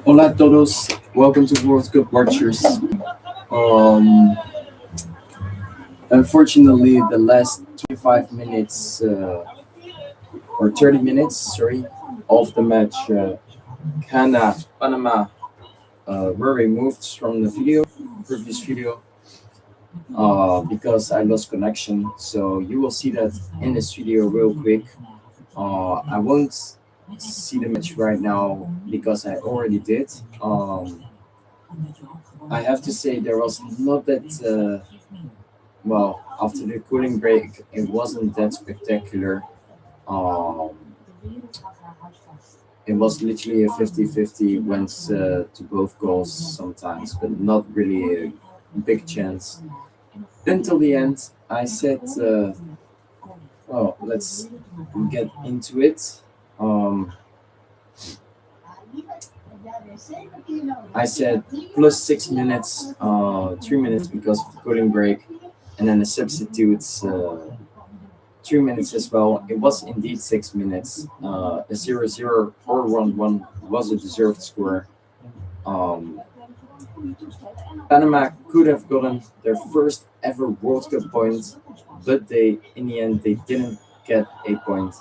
Hola a todos, welcome to World Cup Watchers. Um, Unfortunately, the last 25 minutes or 30 minutes, sorry, of the match, Ghana, Panama, were removed from the previous video, because I lost connection. So you will see that in this video real quick. I won't see the match right now because I already did. I have to say there was not that well, after the cooling break, it wasn't that spectacular. Um, it was literally a 50-50, went to both goals sometimes, but not really a big chance. Until the end, I said, well, let's get into it. I said plus 6 minutes, 3 minutes because of the cooling break, and then the substitutes 3 minutes as well. It was indeed 6 minutes. A 0-0 or 1-1 was a deserved score. Panama could have gotten their first ever World Cup point, but in the end, they didn't get a point.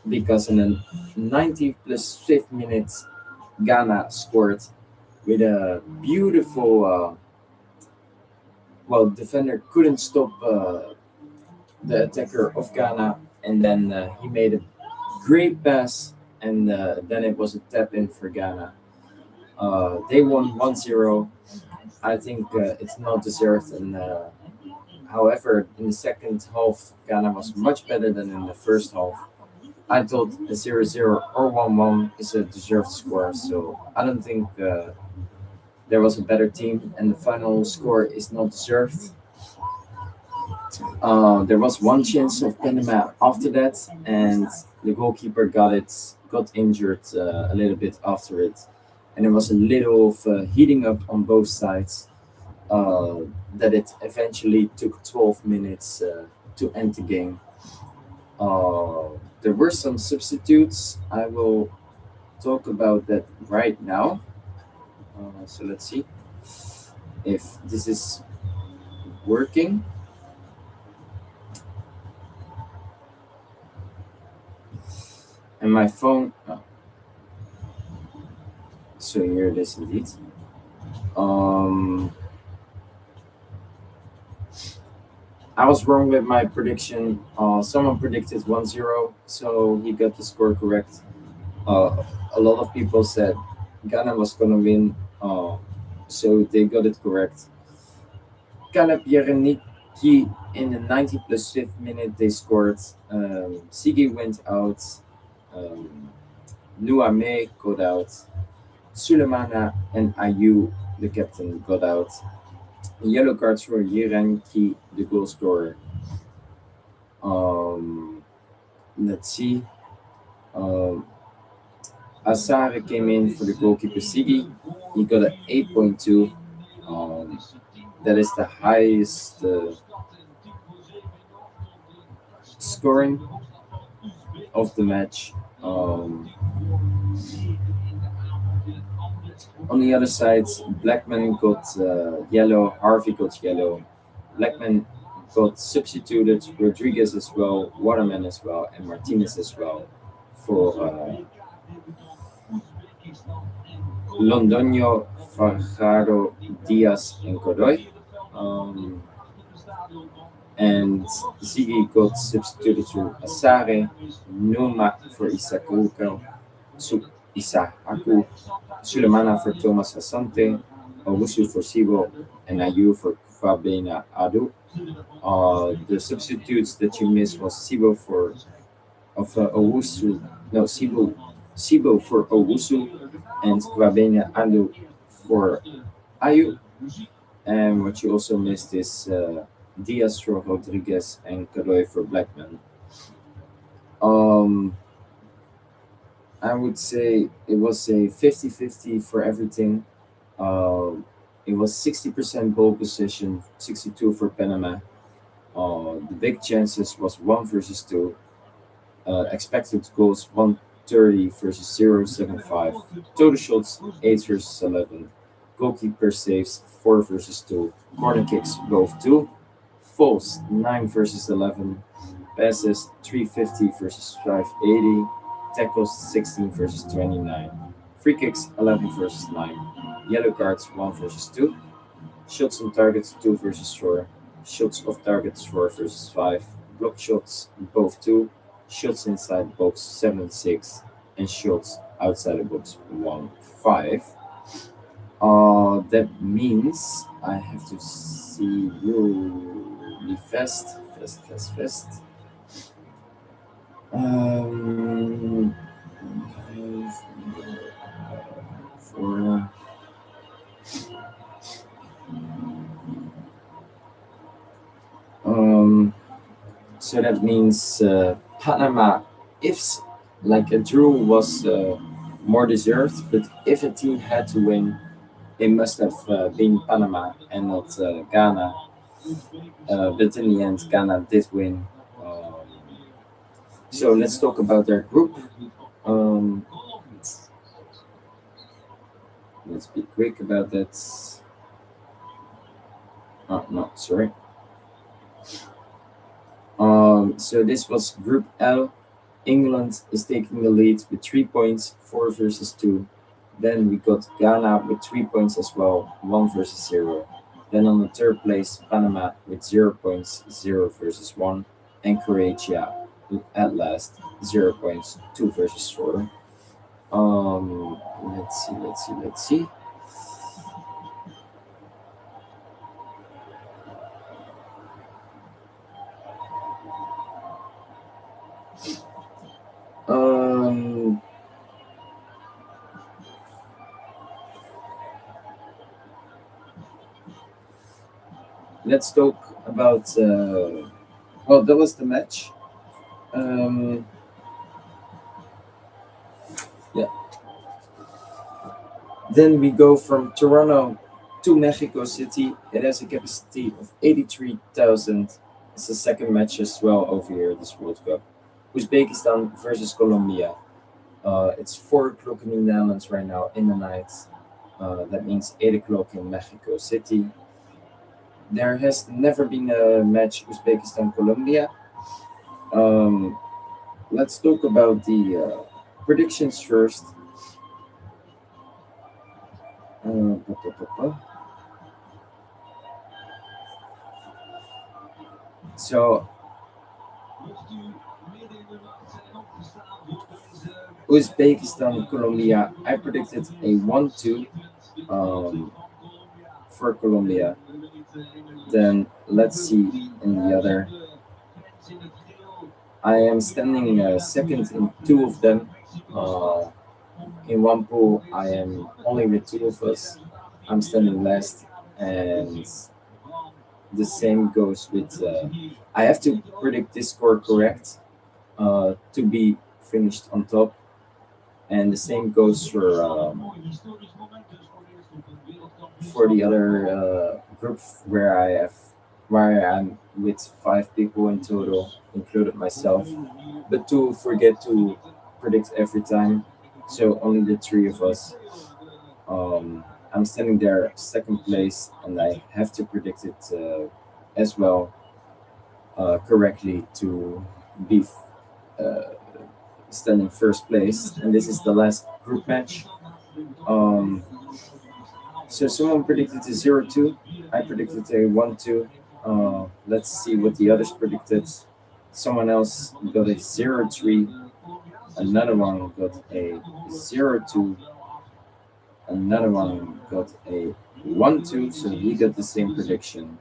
Because in the 90 plus 5th minute, Ghana scored with a beautiful, defender couldn't stop the attacker of Ghana, and then he made a great pass, and then it was a tap in for Ghana. They won 1-0. I think it's not deserved, and however, in the second half, Ghana was much better than in the first half. I thought a 0-0 or 1-1 is a deserved score, so I don't think there was a better team, and the final score is not deserved. There was one chance of Panama after that, and the goalkeeper got injured a little bit after it, and there was a little of heating up on both sides. That it eventually took 12 minutes to end the game. There were some substitutes. I will talk about that right now. So let's see if this is working. And my phone. So here it is indeed. I was wrong with my prediction. Someone predicted 1-0, so he got the score correct. A lot of people said Ghana was going to win, so they got it correct. Ghana Piereniki in the 90 plus 5th minute, they scored. Sigi went out. Nuame got out. Sulemana and Ayu, the captain, got out. Yellow cards for Yerenki, the goal scorer. Let's see. Asare came in for the goalkeeper Sigi. He got an 8.2. That is the highest scoring of the match. On the other side, Blackman got yellow, Harvey got yellow. Blackman got substituted, Rodriguez as well, Waterman as well, and Martinez as well for Londoño, Fajardo, Diaz, and Godoy. And Ziggy got substituted to Asare, Numa for Isaku, Sulemana for Thomas Asante, Owusu for Sibo, and Ayu for Fabena Adu. The substitutes that you missed was Sibo for Owusu and Kwabena Adu for Ayu. And what you also missed is Diaz for Rodriguez and Godoy for Blackman. I would say it was a 50-50 for everything. It was 60% ball possession, 62 for Panama. The big chances was 1 versus 2. Expected goals 130 versus 0.75. Total shots 8 versus 11. Goalkeeper saves 4 versus 2. Corner kicks both 2. Falls 9 versus 11. Passes 350 versus 580. Tackles 16 versus 29. Free kicks 11 versus 9. Yellow cards 1 versus 2. Shots on targets 2 versus 4. Shots off targets 4 versus 5. Block shots both 2. Shots inside box 7 6. And shots outside the box 1 5. That means I have to see really fast. Um, for so that means Panama, if like a draw was more deserved, but if a team had to win, it must have been Panama and not Ghana. But in the end, Ghana did win. So let's talk about their group. Um, let's be quick about that. Oh, no, sorry. So this was Group L. England is taking the lead with 3 points, 4 versus 2. Then we got Ghana with 3 points as well, 1 versus 0. Then on the third place, Panama with 0 points, 0 versus 1. And Croatia at last, 0 points, 2 versus 4. Let's see. Um, let's talk about. Well, that was the match. Um, yeah. Then we go from Toronto to Mexico City. It has a capacity of 83,000. It's the second match as well over here this World Cup. Uzbekistan versus Colombia. It's 4 o'clock in the Netherlands right now in the night. That means 8 o'clock in Mexico City. There has never been a match Uzbekistan Colombia. Let's talk about the predictions first. Pa, pa, pa, pa. So Uzbekistan Colombia, I predicted a 1-2 for Colombia. Then let's see in the other. I am standing second in 2 of them. In one pool, I am only with 2 of us. I'm standing last, and the same goes with. I have to predict this score correct to be finished on top, and the same goes for the other group where I'm with 5 people in total, included myself, but to forget to predict every time. So only the 3 of us. I'm standing there second place, and I have to predict it as well correctly to be uh, standing first place. And this is the last group match. Um, so someone predicted a 0-2. I predicted a 1-2. Let's see what the others predicted. Someone else got a 0-3. Another one got a 0-2. Another one got a 1-2, so he got the same prediction.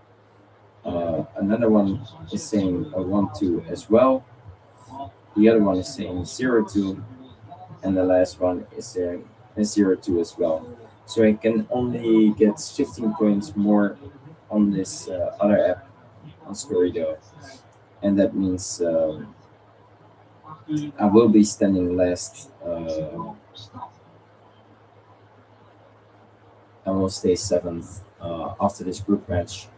Another one is saying a 1-2 as well. The other one is saying 0-2, and the last one is saying a 0-2 as well. So I can only get 15 points more on this other app on Scorido, and that means I will be standing last. I will stay seventh after this group match.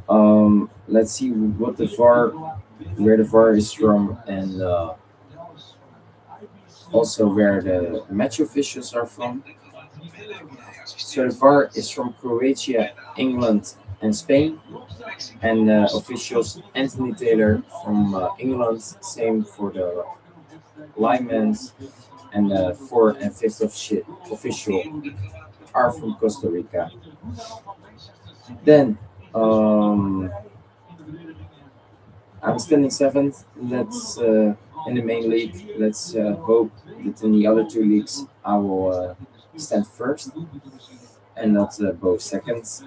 Let's see what the VAR, where the VAR is from, and also where the match officials are from. So the VAR is from Croatia, England, and Spain, and officials Anthony Taylor from England. Same for the linemen, and fourth and fifth official are from Costa Rica. Then I'm standing seventh. Let's in the main league. Let's hope that in the other two leagues I will stand first and not both seconds.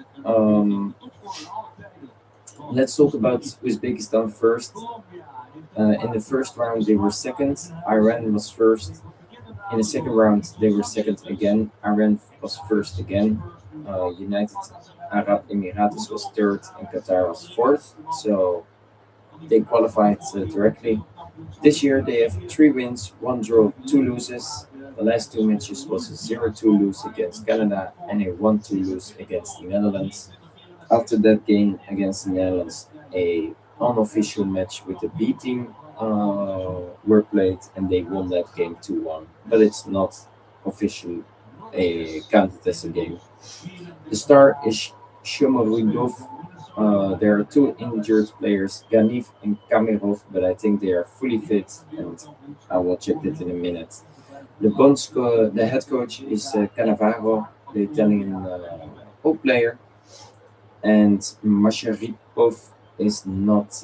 Let's talk about Uzbekistan first. In the first round, they were second. Iran was first. In the second round, they were second again. Iran was first again. United Arab Emirates was third, and Qatar was fourth. So they qualified directly. This year, they have three wins, one draw, two losses. The last two matches was a 0-2 lose against Canada and a 1-2 lose against the Netherlands. After that game against the Netherlands, a unofficial match with the B team were played, and they won that game 2-1. But it's not officially counted as a game. The star is Shomorodov. There are two injured players, Ganif and Kamirov, but I think they are fully fit, and I will check that in a minute. The head coach is Cannavaro, the Italian player, and Masharipov is not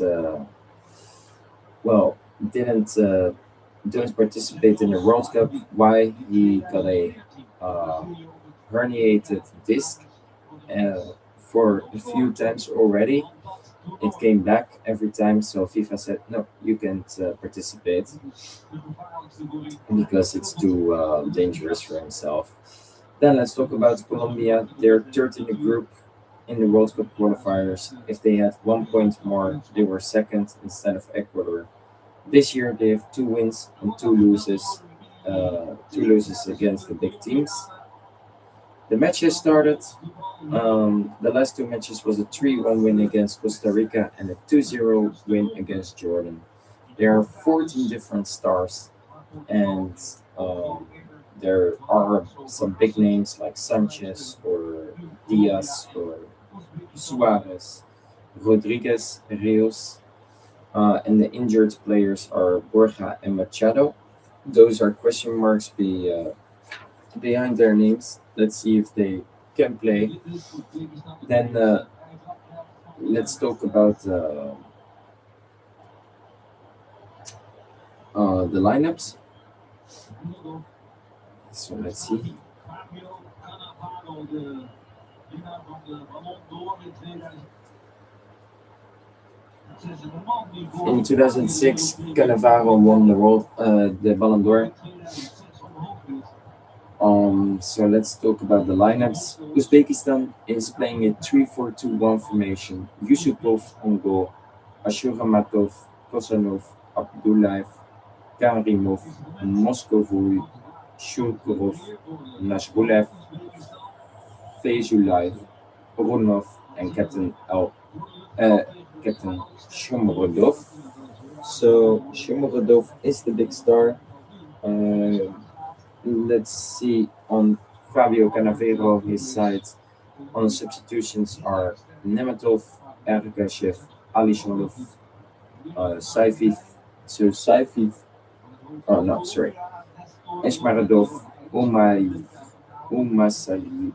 well didn't participate in the World Cup. Why? He got a uh, herniated disc for a few times already. It came back every time, so FIFA said no, you can't participate because it's too dangerous for himself. Then let's talk about Colombia. They're third in the group in the World Cup qualifiers. If they had 1 point more, they were second instead of Ecuador. This year they have two wins and two losses against the big teams. The match has started. The last two matches was a 3-1 win against Costa Rica and a 2-0 win against Jordan. There are 14 different stars, and um, there are some big names like Sanchez or Diaz or Suarez, Rodriguez, Rios, and the injured players are Borja and Machado. Those are question marks behind their names. Let's see if they can play. Then let's talk about the lineups. So let's see. In 2006, Cannavaro won the Ballon d'Or. So let's talk about the lineups. Uzbekistan is playing a 3-4-2-1 formation. Yusupov on goal, Ashuramatov, Kosanov, Abdullayev, Karimov, Moskovui, Shulkurov, Nashgulev, Fezulayev, Orunov, and Captain Shomorodov. So Shomorodov is the big star. Let's see on Fabio Cannavero, his side. On substitutions are Nematov, Ergashev, Alishanov, Saifiv, oh no, sorry, Esmaradov, Umasali,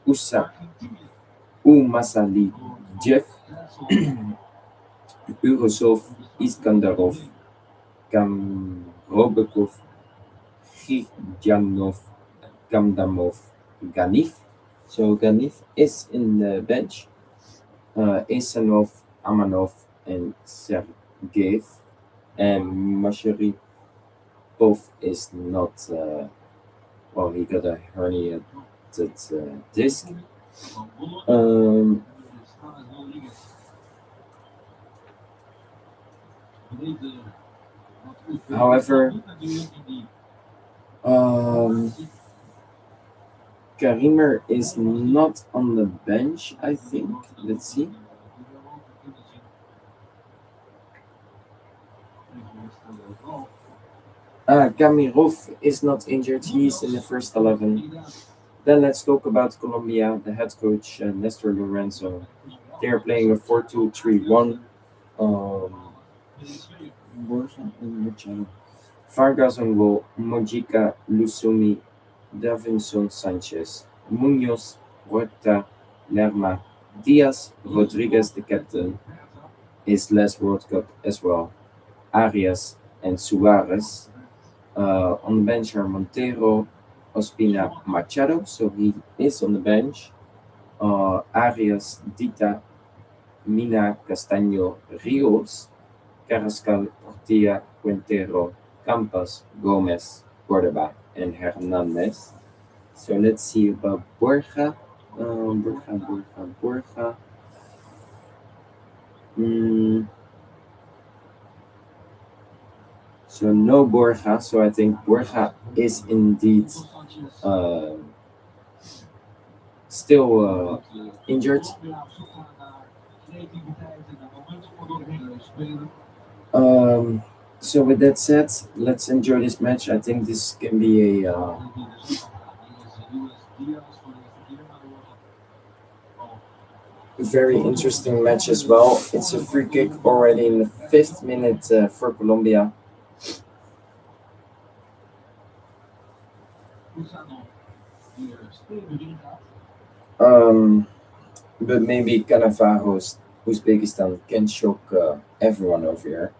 Usa, Umasali, Jeff, Urosov, Iskandarov, Kamrobekov, Khidjanov, Gamdamov, Ganif. So Ganif is in the bench. Isanov, Amanov, and Sergeyev. And Masharipov is not, he got a herniated disc. Um, However, um, Karimer is not on the bench, I think. Let's see. Gamirov is not injured. He's in the first 11. Then let's talk about Colombia. The head coach, Nestor Lorenzo. They are playing a 4-2-3-1. Um, Vargas on goal, Mojica, Lusumi, Davinson Sanchez, Munoz, Huerta, Lerma, Diaz, Rodriguez, the captain, his last World Cup as well, Arias and Suarez. On the bench are Montero, Ospina, Machado, so he is on the bench. Arias, Dita, Mina, Castaño, Rios, Carrascal, Portilla, Quintero, Campas, Gomez, Cordoba, and Hernandez. So let's see about Borja. Borja. Mm, so no Borja. So I think Borja is indeed uh, still injured. Um, so with that said, let's enjoy this match. I think this can be a very interesting match as well. It's a free kick already in the 5th minute for Colombia. Um, but maybe Cannavaro's Uzbekistan can shock everyone over here.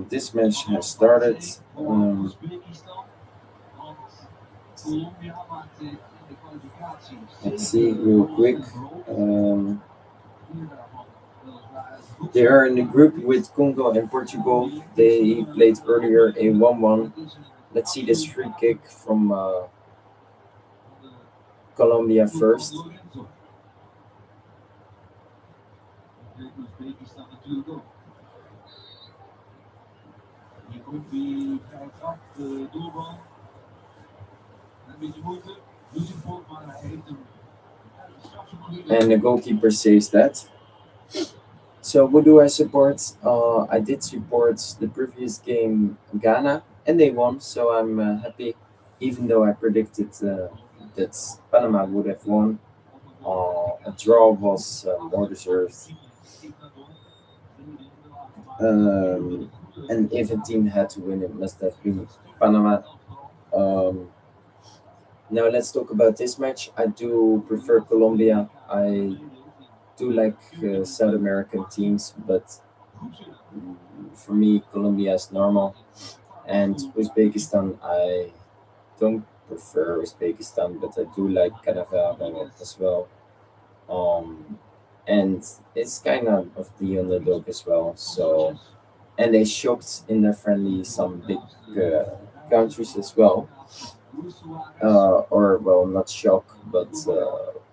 This match has started. Let's see real quick. Um, they are in the group with Congo and Portugal. They played earlier a 1-1. Let's see this free kick from Colombia first. And the goalkeeper says that. So who do I support? I did support the previous game Ghana, and they won. So I'm happy, even though I predicted that Panama would have won. A draw was more deserved. And if a team had to win, it must have been Panama. Um, Now let's talk about this match. I do prefer Colombia. I do like South American teams, but for me, Colombia is normal. And Uzbekistan, I don't prefer Uzbekistan, but I do like Cannavaro as well. Um, and it's kind of the underdog as well. So, and they shocked in their friendly some big countries as well. Or well, not shock, but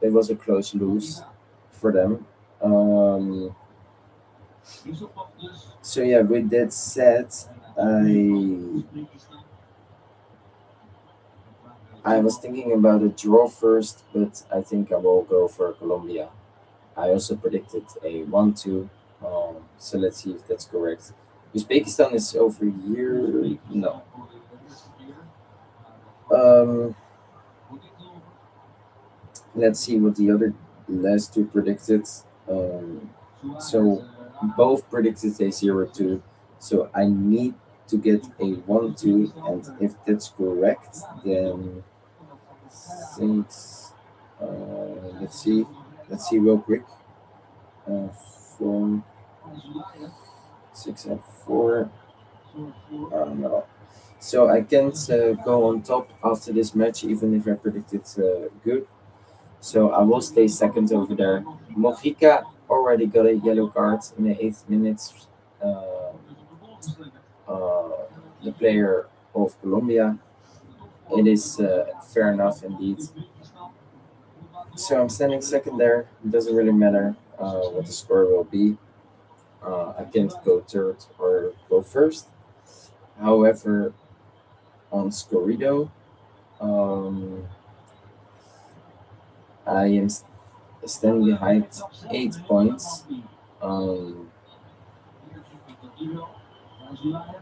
it was a close lose for them. Um, so yeah, with that said, I I was thinking about a draw first, but I think I will go for Colombia. I also predicted a 1-2. So let's see if that's correct. Uzbekistan is over here. No. Um, let's see what the other last two predicted. Um, so both predicted a 0-2. So I need to get a 1-2, and if that's correct, then six. Let's see. Let's see real quick. 4, 6, and 4. No. So I can't go on top after this match, even if I predicted good. So I will stay second over there. Mojica already got a yellow card in the 8th minute. Uh, uh, the player of Colombia. It is fair enough indeed. So I'm standing second there. It doesn't really matter what the score will be. I can't go third or go first. However, on Scorido, um, I am standing behind 8 points. Um,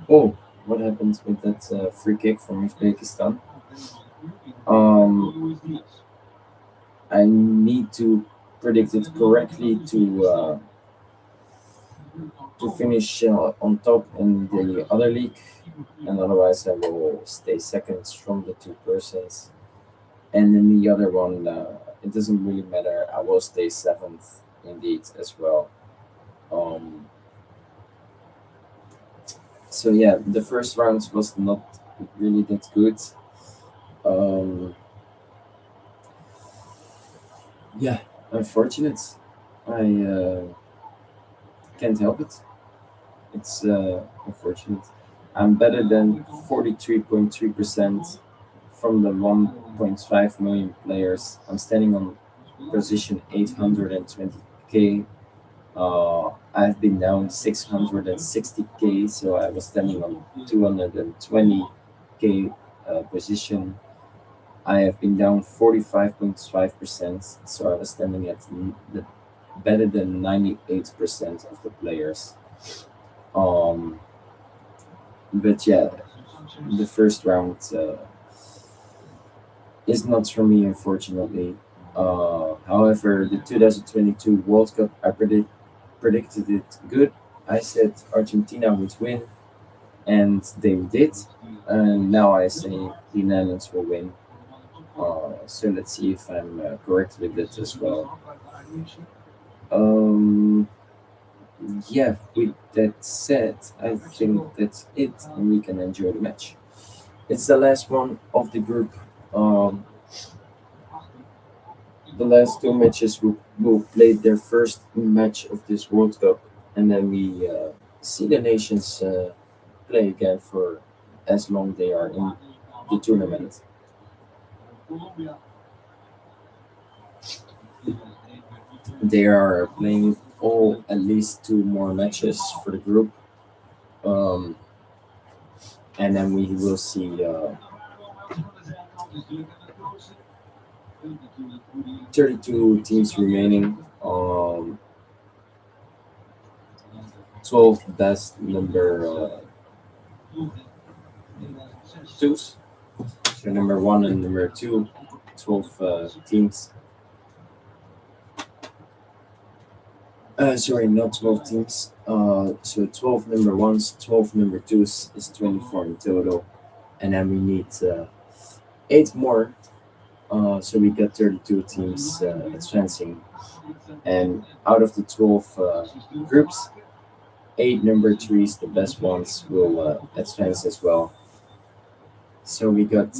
Oh, what happened with that free kick from Uzbekistan? Um, I need to predict it correctly to finish on top in the other league, and otherwise I will stay second from the two persons. And in the other one, it doesn't really matter. I will stay seventh indeed as well. Um, so yeah, the first round was not really that good. Um, yeah, unfortunate. I can't help it. It's unfortunate. I'm better than 43.3% from the 1.5 million players. I'm standing on position 820k. I've been down 660k, so I was standing on 220k position. I have been down 45.5%, so I was standing at the better than 98% of the players. Um, but yeah, the first round is not for me, unfortunately. However, the 2022 World Cup, I predicted it good. I said Argentina would win, and they did. And now I say the Netherlands will win. So let's see if I'm correct with it as well. Um, yeah, with that said, I think that's it, and we can enjoy the match. It's the last one of the group. Um, the last two matches will play their first match of this World Cup, and then we see the nations play again for as long they are in the tournament. They are playing all at least two more matches for the group, um, and then we will see 32 teams remaining. 12 best number twos. So number one and number two, 12 teams. Sorry, not 12 teams. So 12 number ones, 12 number twos is 24 in total. And then we need eight more. So we got 32 teams advancing. And out of the 12 groups, eight number threes, the best ones, will advance as well. So we got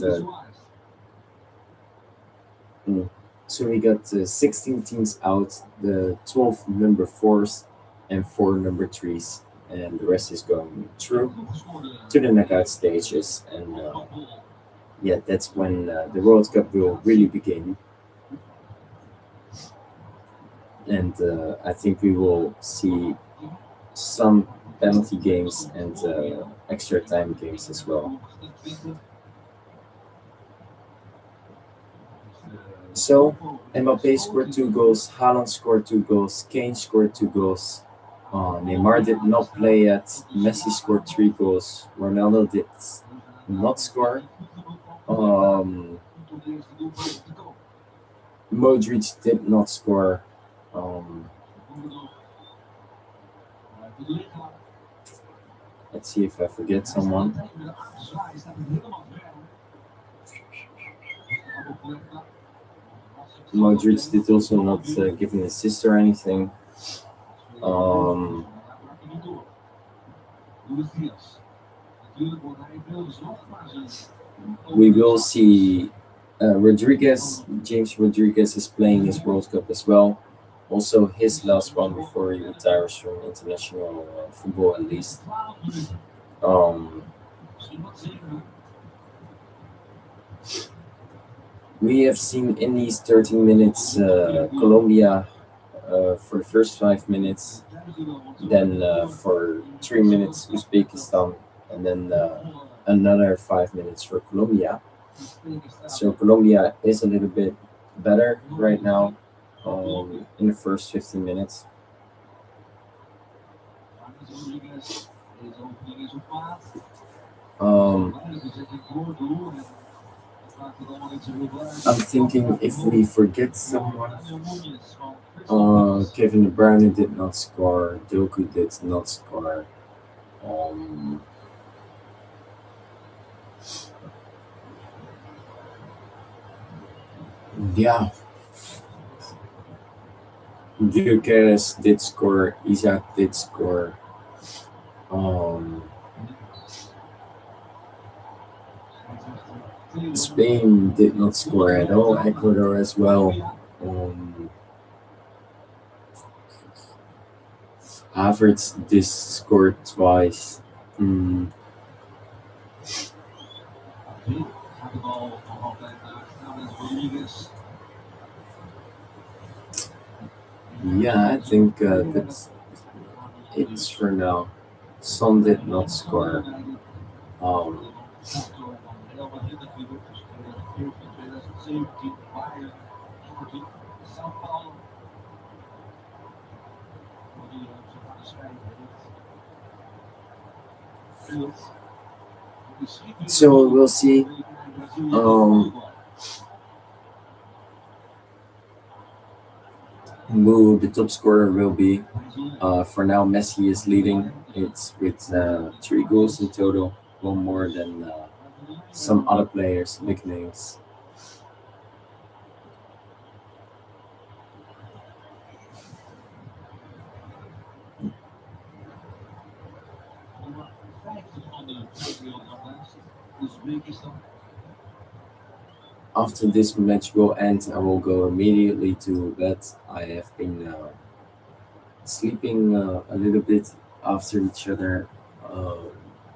mm, so we got 16 teams out, the 12 number fours and four number threes, and the rest is going through to the knockout stages. And yeah, that's when the World Cup will really begin. And I think we will see some penalty games and extra time games as well. So Mbappe scored two goals, Haaland scored two goals, Kane scored two goals. Neymar did not play yet. Messi scored three goals. Ronaldo did not score. Um, Modric did not score. Um, let's see if I forget someone. Modric did also not give an assist or anything. Um, we will see James Rodriguez is playing his World Cup as well. Also, his last one before he retires from international football, at least. Um, we have seen in these 13 minutes Colombia for the first 5 minutes, then for 3 minutes Uzbekistan, and then another 5 minutes for Colombia. So Colombia is a little bit better right now in the first 15 minutes. Um, I'm thinking if we forget someone, Kevin De Bruyne did not score, Doku did not score. Um, yeah, Gyökeres did score, Isaac did score. Um, Spain did not score at all, Ecuador as well. Havertz this scored twice. Mm, yeah, I think that's it for now. Some did not score. Um, so we'll see. Um, who the top scorer will be. For now, Messi is leading. It's with 3 goals in total, one more than some other players' nicknames. After this match will end, I will go immediately to bed. I have been sleeping a little bit after each other uh,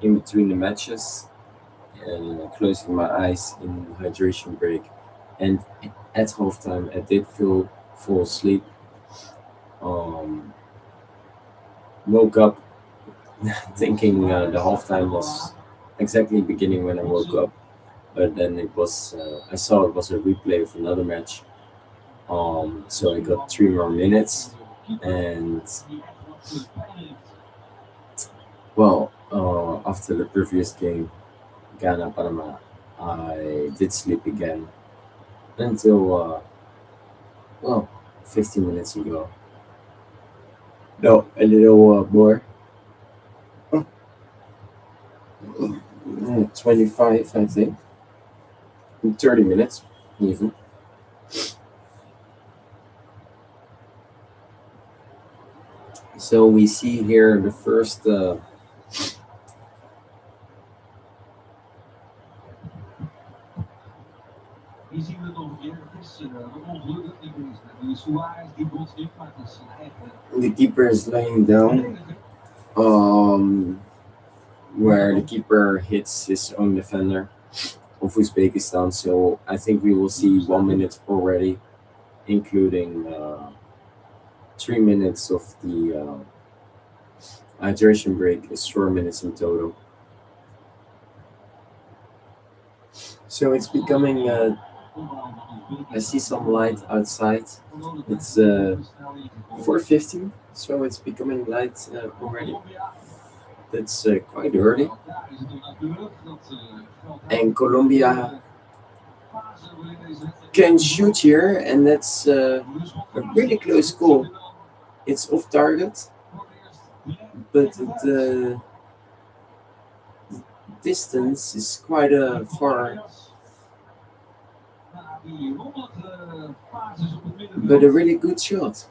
in between the matches, closing my eyes in hydration break. And at halftime, I did fall asleep. Um, woke up thinking the halftime was exactly beginning when I woke up, but then I saw it was a replay of another match. So I got 3 more minutes, and well, after the previous game, Ghana Panama, I did sleep again until well, 15 minutes ago. No, a little more. 25, I think. 30 minutes, even. So we see here the first. The keeper is laying down, um, where the keeper hits his own defender of Uzbekistan. So I think we will see 1 minute already, including 3 minutes of the hydration break. Is 4 minutes in total. So it's becoming. I see some light outside. It's 4:15, so it's becoming light already. That's quite early. And Colombia can shoot here, and that's a really close goal. It's off target, but the distance is quite far. But a really good shot.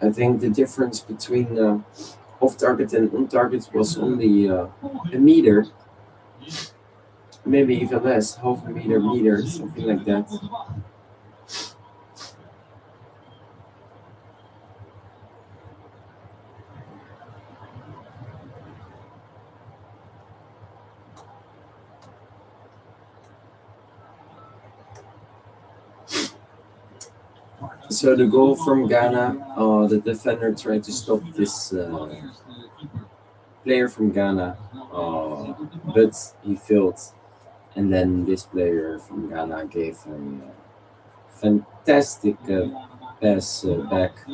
I think the difference between off target and on target was only a meter, maybe even less, half a meter, something like that. So the goal from Ghana, the defender tried to stop this player from Ghana, but he failed. And then this player from Ghana gave a fantastic pass back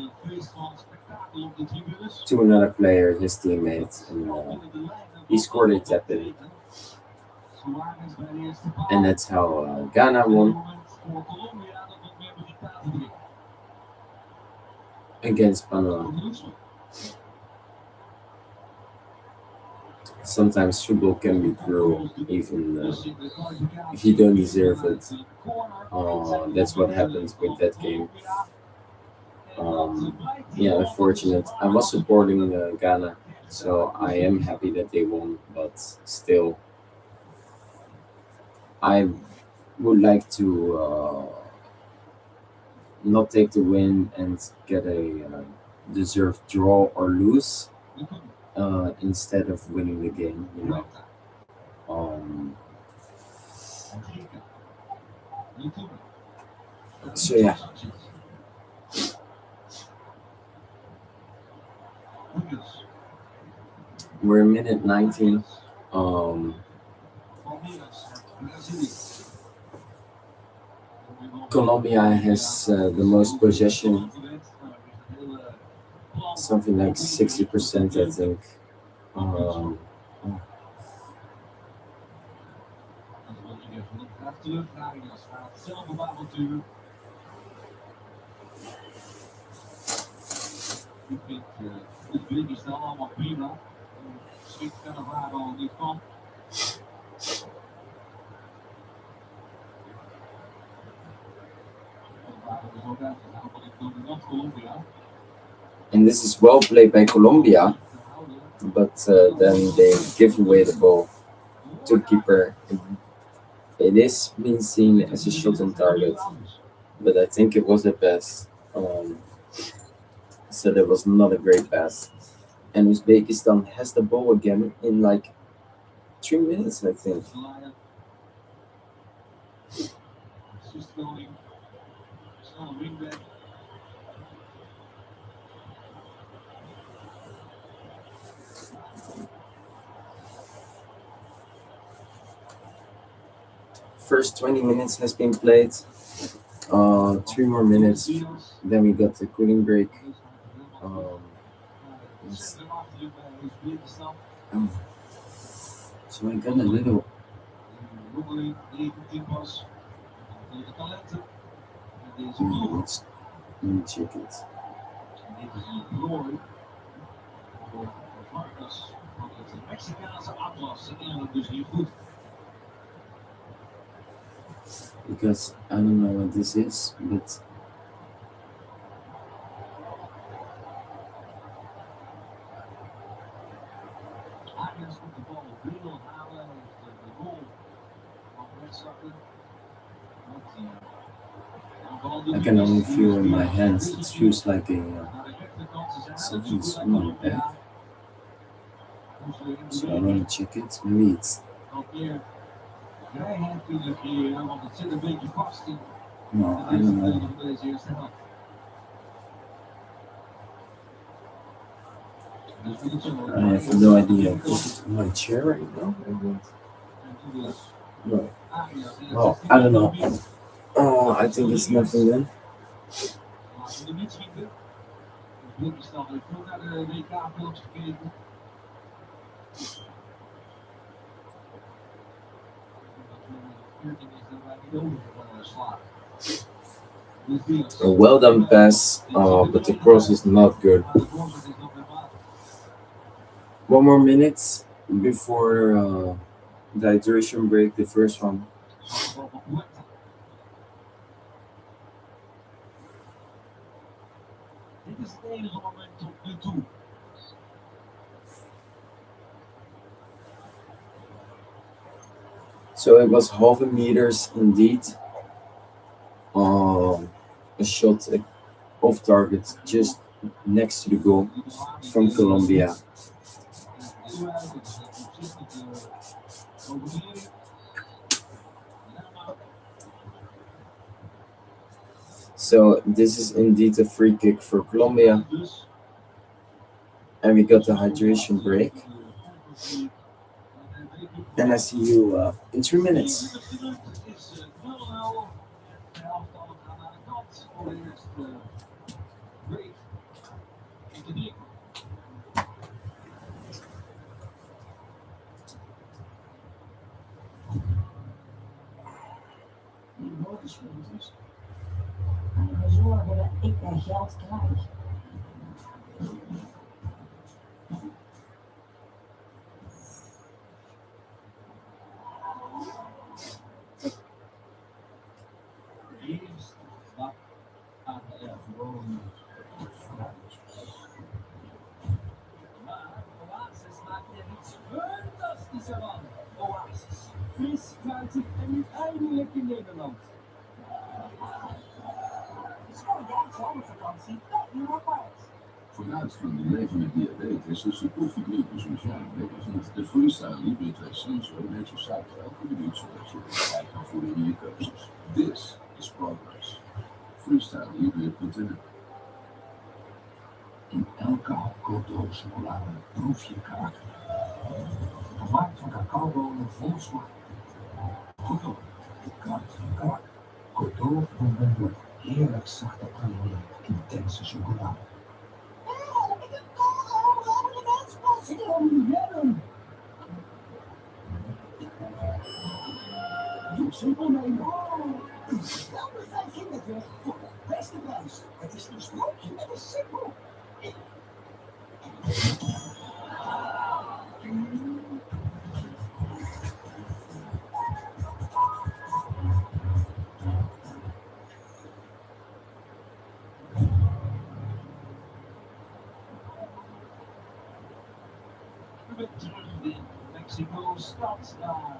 to another player, his teammate, and he scored a tap in. And that's how Ghana won against Panama. Sometimes football can be cruel, even if you don't deserve it. That's what happens with that game. Yeah, unfortunate. I was supporting Ghana, so I am happy that they won, but still, I would like to not take the win and get a deserved draw or lose instead of winning the game. Um, so yeah, we're in minute 19. Colombia has the most possession, something like 60%, I think. And this is well played by Colombia, but then they give away the ball to the keeper. It is being seen as a shot on target, but I think it was a pass. So that was not a great pass. And Uzbekistan has the ball again in like 3 minutes, I think. First 20 minutes has been played. 3 more minutes. Then we got the cooling break. So I got a little. Let me check it. Because I don't know what this is, but I can only feel in my hands. It feels like a something small bad. So I want to check it. Maybe it's. No, I don't know. I have no idea. Is it on my chair right now? No. Well, I don't know. Oh, I think it's nothing then. A well done pass, but the cross is not good. 1 more minute before the hydration break, the first one. So it was half a meters indeed. A shot off target just next to the goal from Colombia. So this is indeed a free kick for Colombia. And we got the hydration break. And I see you in 3 minutes. Zorgen dat ik mijn geld krijg. Fris, fruitig en nu eindelijk in Nederland. Zomervakantie bij Europark. Vooruitgang in levende diabetes is de koffiedrinkersmachine met de Freestyle Libre 2 sensor meet je suiker elke minuut zodat je bij kan voelen in je keuzes. This is progress. FreestyleLibre.nl. In elke hap Coteau chocolade proef je karakter. Gemaakt van cacaobonen vol smaak. Coteau, de kracht van karakter. Coteau Bomben, heerlijk zachte praline, intense chocolade. Ik kom redden. Doe simpel nemen. Stel de 5 kinderen weg voor de beste prijs. Het is een sprookje, het is simpel. We zijn terug in Mexico-stad daar.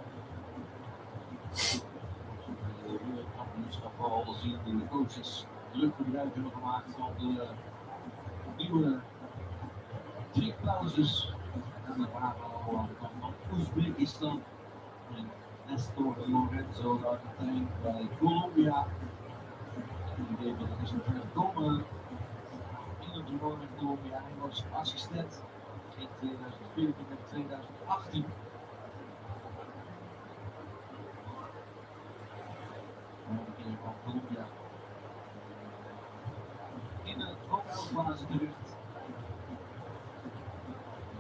De wereldkampioenschap al zien de coaches druk gebruik hebben gemaakt van de nieuwe trickpauzes. En we waren al aan de kant van Uzbekistan. En Nestor Lorenzo, de Argentijn, bij Colombia. Die deed dat is een verdomme in het toernooi in Colombia. Hij was assistent in 2014 en 2018. Een van Colombia in de knock-outfase terecht.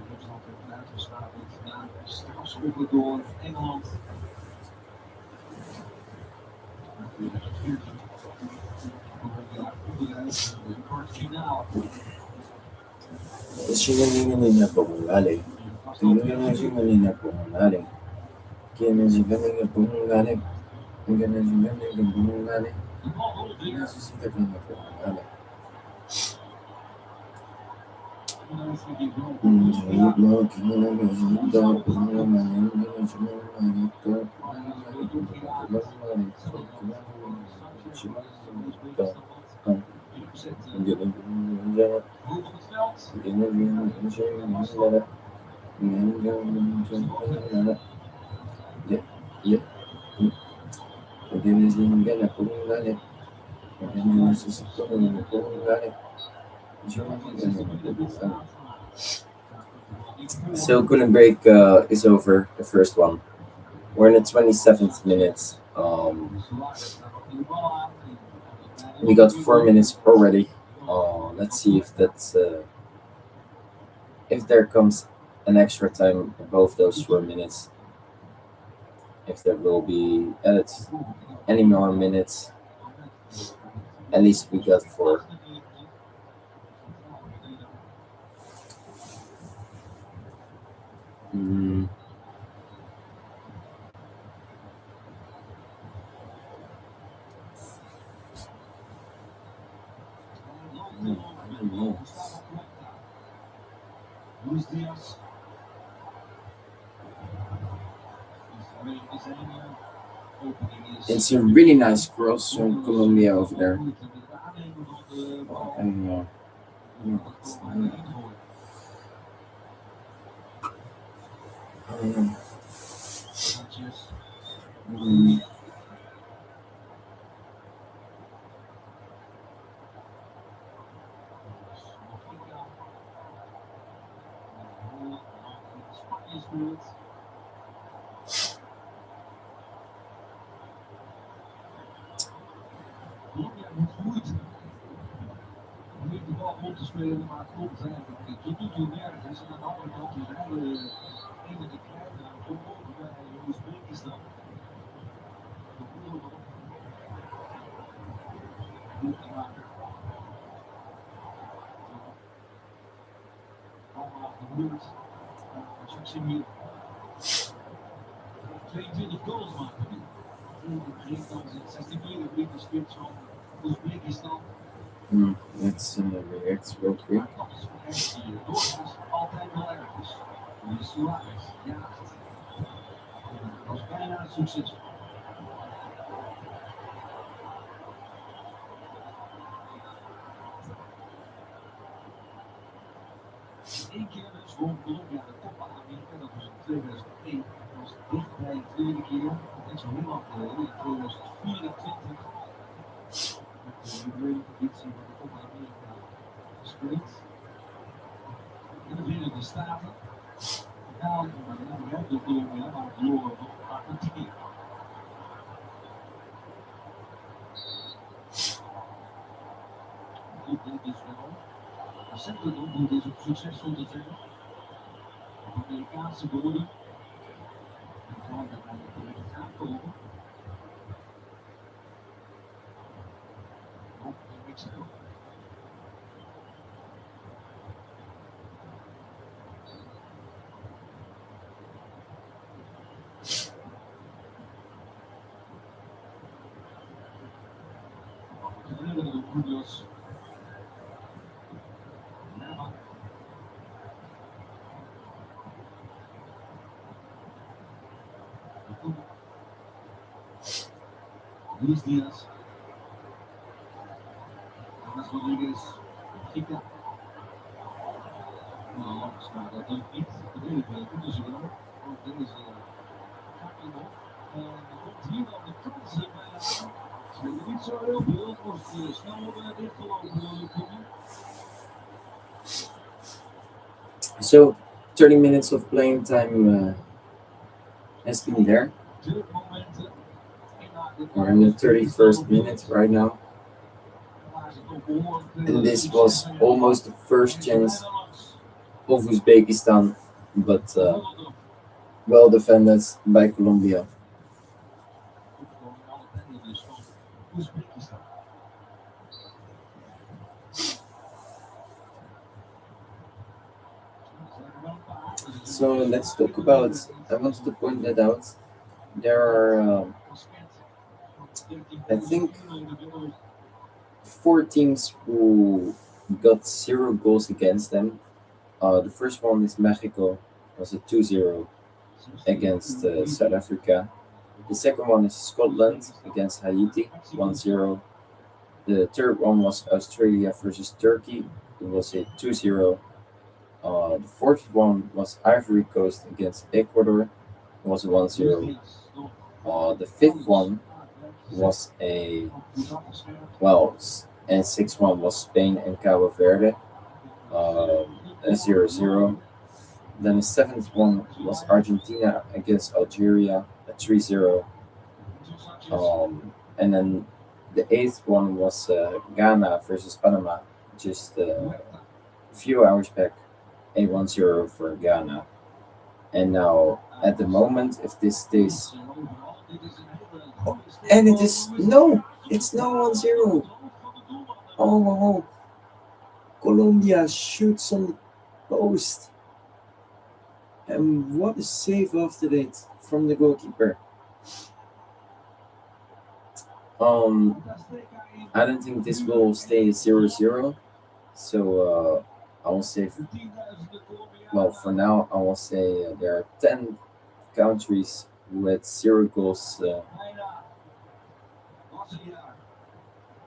Rusland werd uitgeschakeld na strafschoppen door Engeland. 2014 Colombia onderuit de kwartfinale. Singalingan po kung galing. Singalingan po kung galing. Kaya na singalingan po kung galing. Kaya na singalingan po kung galing. Nasisikat na po kung galing. Jayip mo, kinalagasita, So cooling break is over, the first one. We're in the 27th minute. We got 4 minutes already. Let's see if there comes an extra time above those 4 minutes. If there will be added any more minutes. At least we got 4. It's a really nice cross from Colombia over there. met moeite. Probeert de bal rond te spelen, maar het komt eigenlijk tot nu toe nergens. En aan de andere kant is hij een van de kleinere vermogen bij Uzbekistan. De oorlog. Goed te maken. Allemaal gebeurd. Succes 22 goals maken. Griekenland zit 16 keer op de spits van Uzbekistan. Let's react real quick. Doorgaans altijd wel ergens. Luis Suarez jaagt. Dat was bijna succesvol. Eén keer dus won Colombia de Copa America, dat was in 2001. Dat was dicht bij de tweede keer, dat is al heel lang geleden, in 2024. Met de jubileumeditie van de Copa America gespeeld. In de Verenigde Staten. Finale bereikt door Colombia, maar verloren van Argentinië. Goed, dit is wel. Recente doelpunt is ook succesvol te zeggen. Op Amerikaanse bodem. En gewoon dat hij terecht gaat komen. Ook in Mexico. De doelpunters. Luis Diaz, Thomas Rodriguez, Giga. Nou, langs, maar dat lukt niet. Dat wil ik wel. Kunnen ze wel. Want deze kickoff. En er komt hier dan de kansen bij. Ze hebben niet zo heel veel. Het wordt snel dichtgelopen door LukíLuc. So 30 minutes of playing time has been there. De momenten. We're in the 31st minute right now. And this was almost the first chance of Uzbekistan, but well defended by Colombia. So let's talk about, I wanted to point that out, there are I think 4 teams who got 0 goals against them. The first one is Mexico, was a 2-0 against South Africa. The second one is Scotland against Haiti, 1-0. The third one was Australia versus Turkey. It was a 2-0. The fourth one was Ivory Coast against Ecuador. It was a 1-0. The fifth one was and 6-1 was Spain and Cabo Verde, a 0-0. Then the seventh one was Argentina against Algeria, a 3-0. And then the eighth one was Ghana versus Panama, just a few hours back, a 1-0 for Ghana. And now, at the moment, if this stays, and it is it's no 1-0. Oh, Colombia shoots on the post, and what a save after that from the goalkeeper. I don't think this will stay 0-0, so I will say, well, for now, I will say there are 10 countries with 0 goals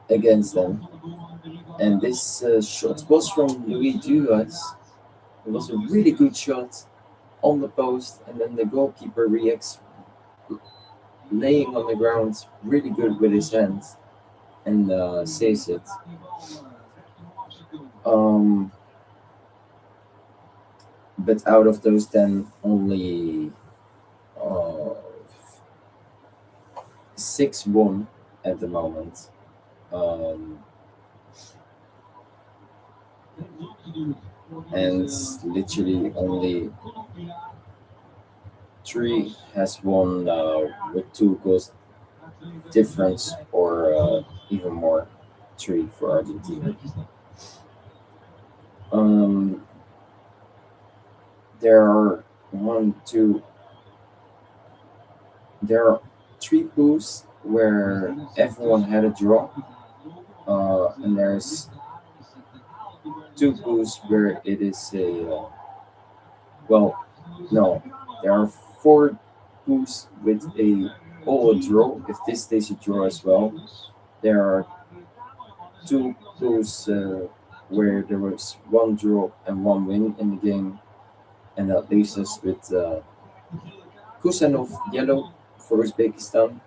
against them. And this shot was from LukíLuc. It was a really good shot on the post, and then the goalkeeper reacts laying on the ground really good with his hands and saves it. But out of those 10, only 6 won at the moment. um, and literally only three has won with 2 goals difference or even more, three for Argentina. Um, there are one, two, there are three pools where everyone had a draw, and there's two pools where it is a well, no, there are four pools with a all a draw. If this stays a draw as well, there are two pools where there was one draw and one win in the game, and that leaves us with Kusanov yellow for Uzbekistan.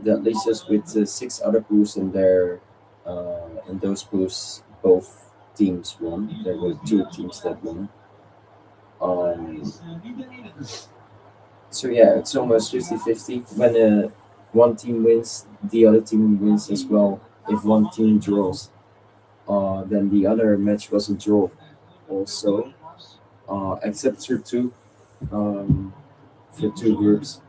That leaves us with six other pools in there. In those pools, both teams won. There were two teams that won. Um, so yeah, it's almost 50-50. When one team wins, the other team wins as well. If one team draws, then the other match was a draw also, except um, for two groups.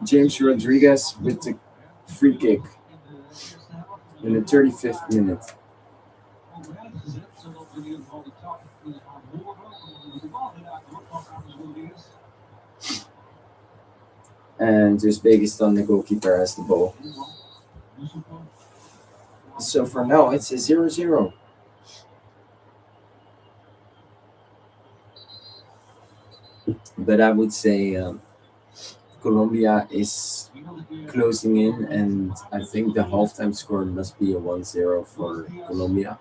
James Rodriguez with the free kick in the 35th minute. And Uzbekistan, the goalkeeper, has the ball. So for now, it's a 0-0. But I would say Colombia is closing in, and I think the halftime score must be a 1-0 for Colombia,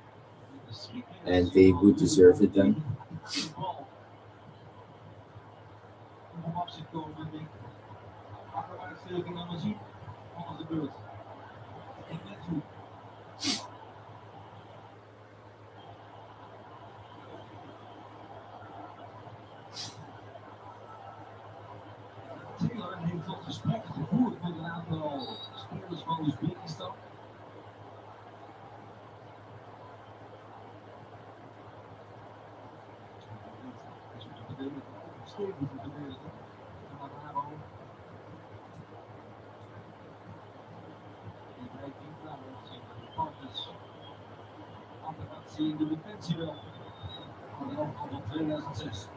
and they would deserve it then. Taylor heeft dat gesprek gevoerd met een aantal spelers van Uzbekistan. Stevige verdediger. Die breekt niet klaar met zijn partners. Apparatie in de defensie wel. Van de elftal van 2006.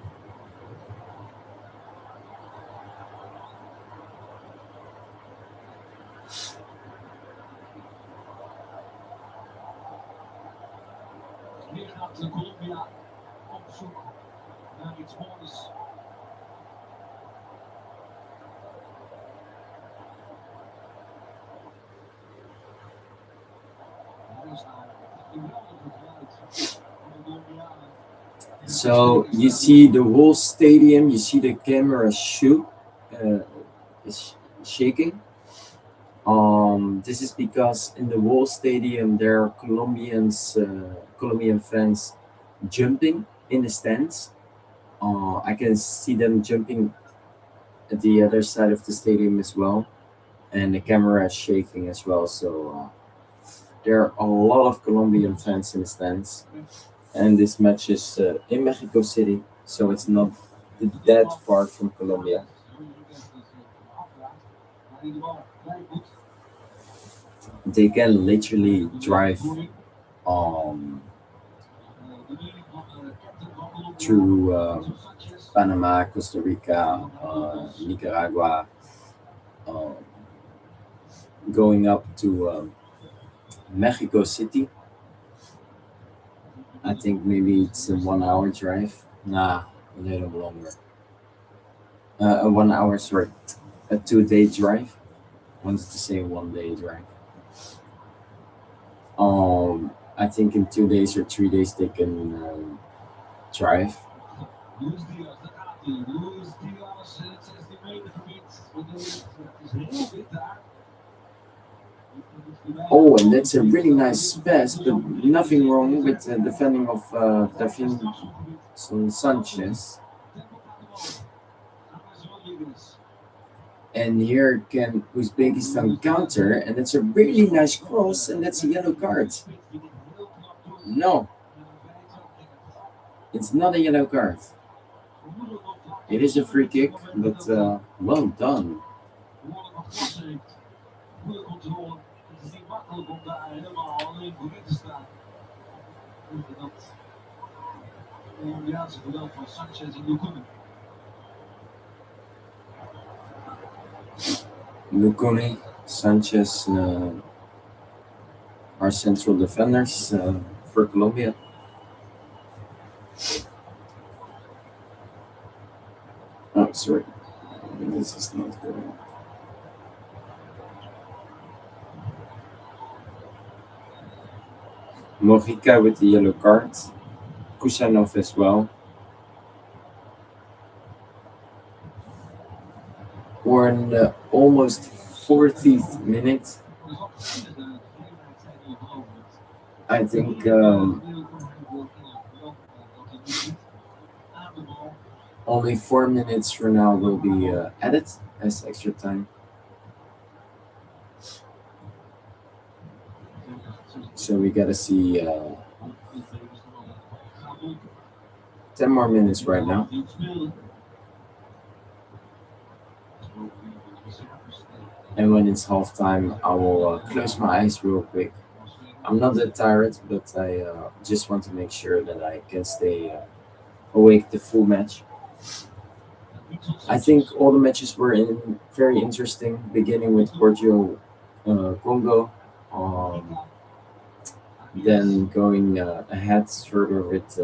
Hier gaat Colombia op zoek naar iets moois. So you see the whole stadium, you see the camera shoot, is shaking. This is because in the whole stadium there are Colombian fans jumping in the stands. I can see them jumping at the other side of the stadium as well, and the camera is shaking as well. So there are a lot of Colombian fans in the stands, and this match is in Mexico City, so it's not that far from Colombia. They can literally drive um, through Panama, Costa Rica, Nicaragua, uh, going up to Mexico City. I think maybe it's a 1 hour drive. Nah, a little longer. A 1 hour, sorry, a 2 day drive. Wanted to say 1 day drive. I think in 2 days or 3 days they can drive. Luis Diaz, daar gaat hij. Luis Diaz, het 16 meter gebied. Het is heel wit daar. Oh, and that's a really nice pass, but nothing wrong with the defending of Davinson Sanchez. And here can Uzbekistan counter, and that's a really nice cross, and that's a yellow card. No, it's not a yellow card. It is a free kick, but well done. Goede controle. Het is niet makkelijk om daar helemaal alleen voorin te staan. Dat Colombiaanse geweld van Sanchez en LukíLuc. Luconi, Sanchez are central defenders for Colombia. Oh, sorry. This is not good. Mojica with the yellow card. Kusanov as well. We're in the almost 40th minute. I think only 4 minutes from now will be added as extra time. So we gotta see 10 more minutes right now. And when it's halftime, I will close my eyes real quick. I'm not that tired, but I just want to make sure that I can stay awake the full match. I think all the matches were very interesting, beginning with Portugal, Congo, then going ahead further with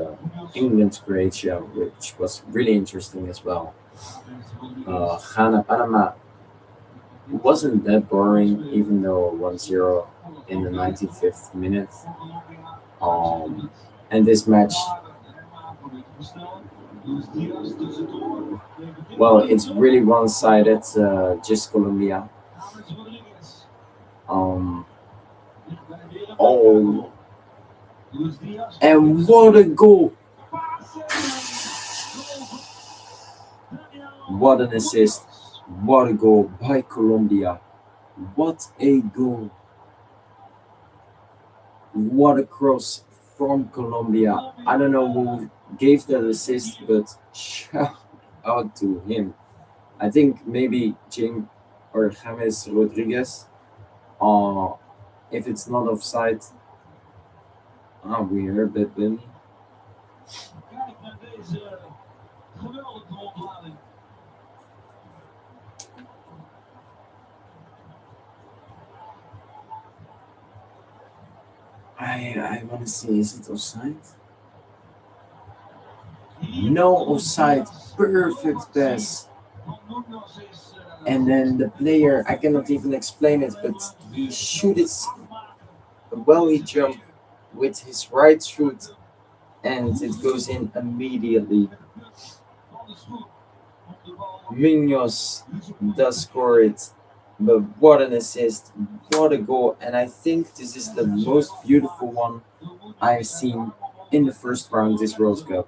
England, Croatia, which was really interesting as well. Ghana, Panama wasn't that boring, even though 1-0 in the 95th minute. And this match, well, it's really one-sided, just Colombia. Oh, and what a goal! What an assist! What a goal by Colombia! What a goal! What a cross from Colombia! I don't know who gave that assist, but shout out to him. I think maybe James or James Rodriguez. If it's not offside, we heard that then. I want to see, is it offside? No offside, perfect pass. And then the player, I cannot even explain it, but he shoots well, he jumped with his right foot and it goes in immediately. Munoz does score it, but what an assist, what a goal. And I think this is the most beautiful one I've seen in the first round this World Cup.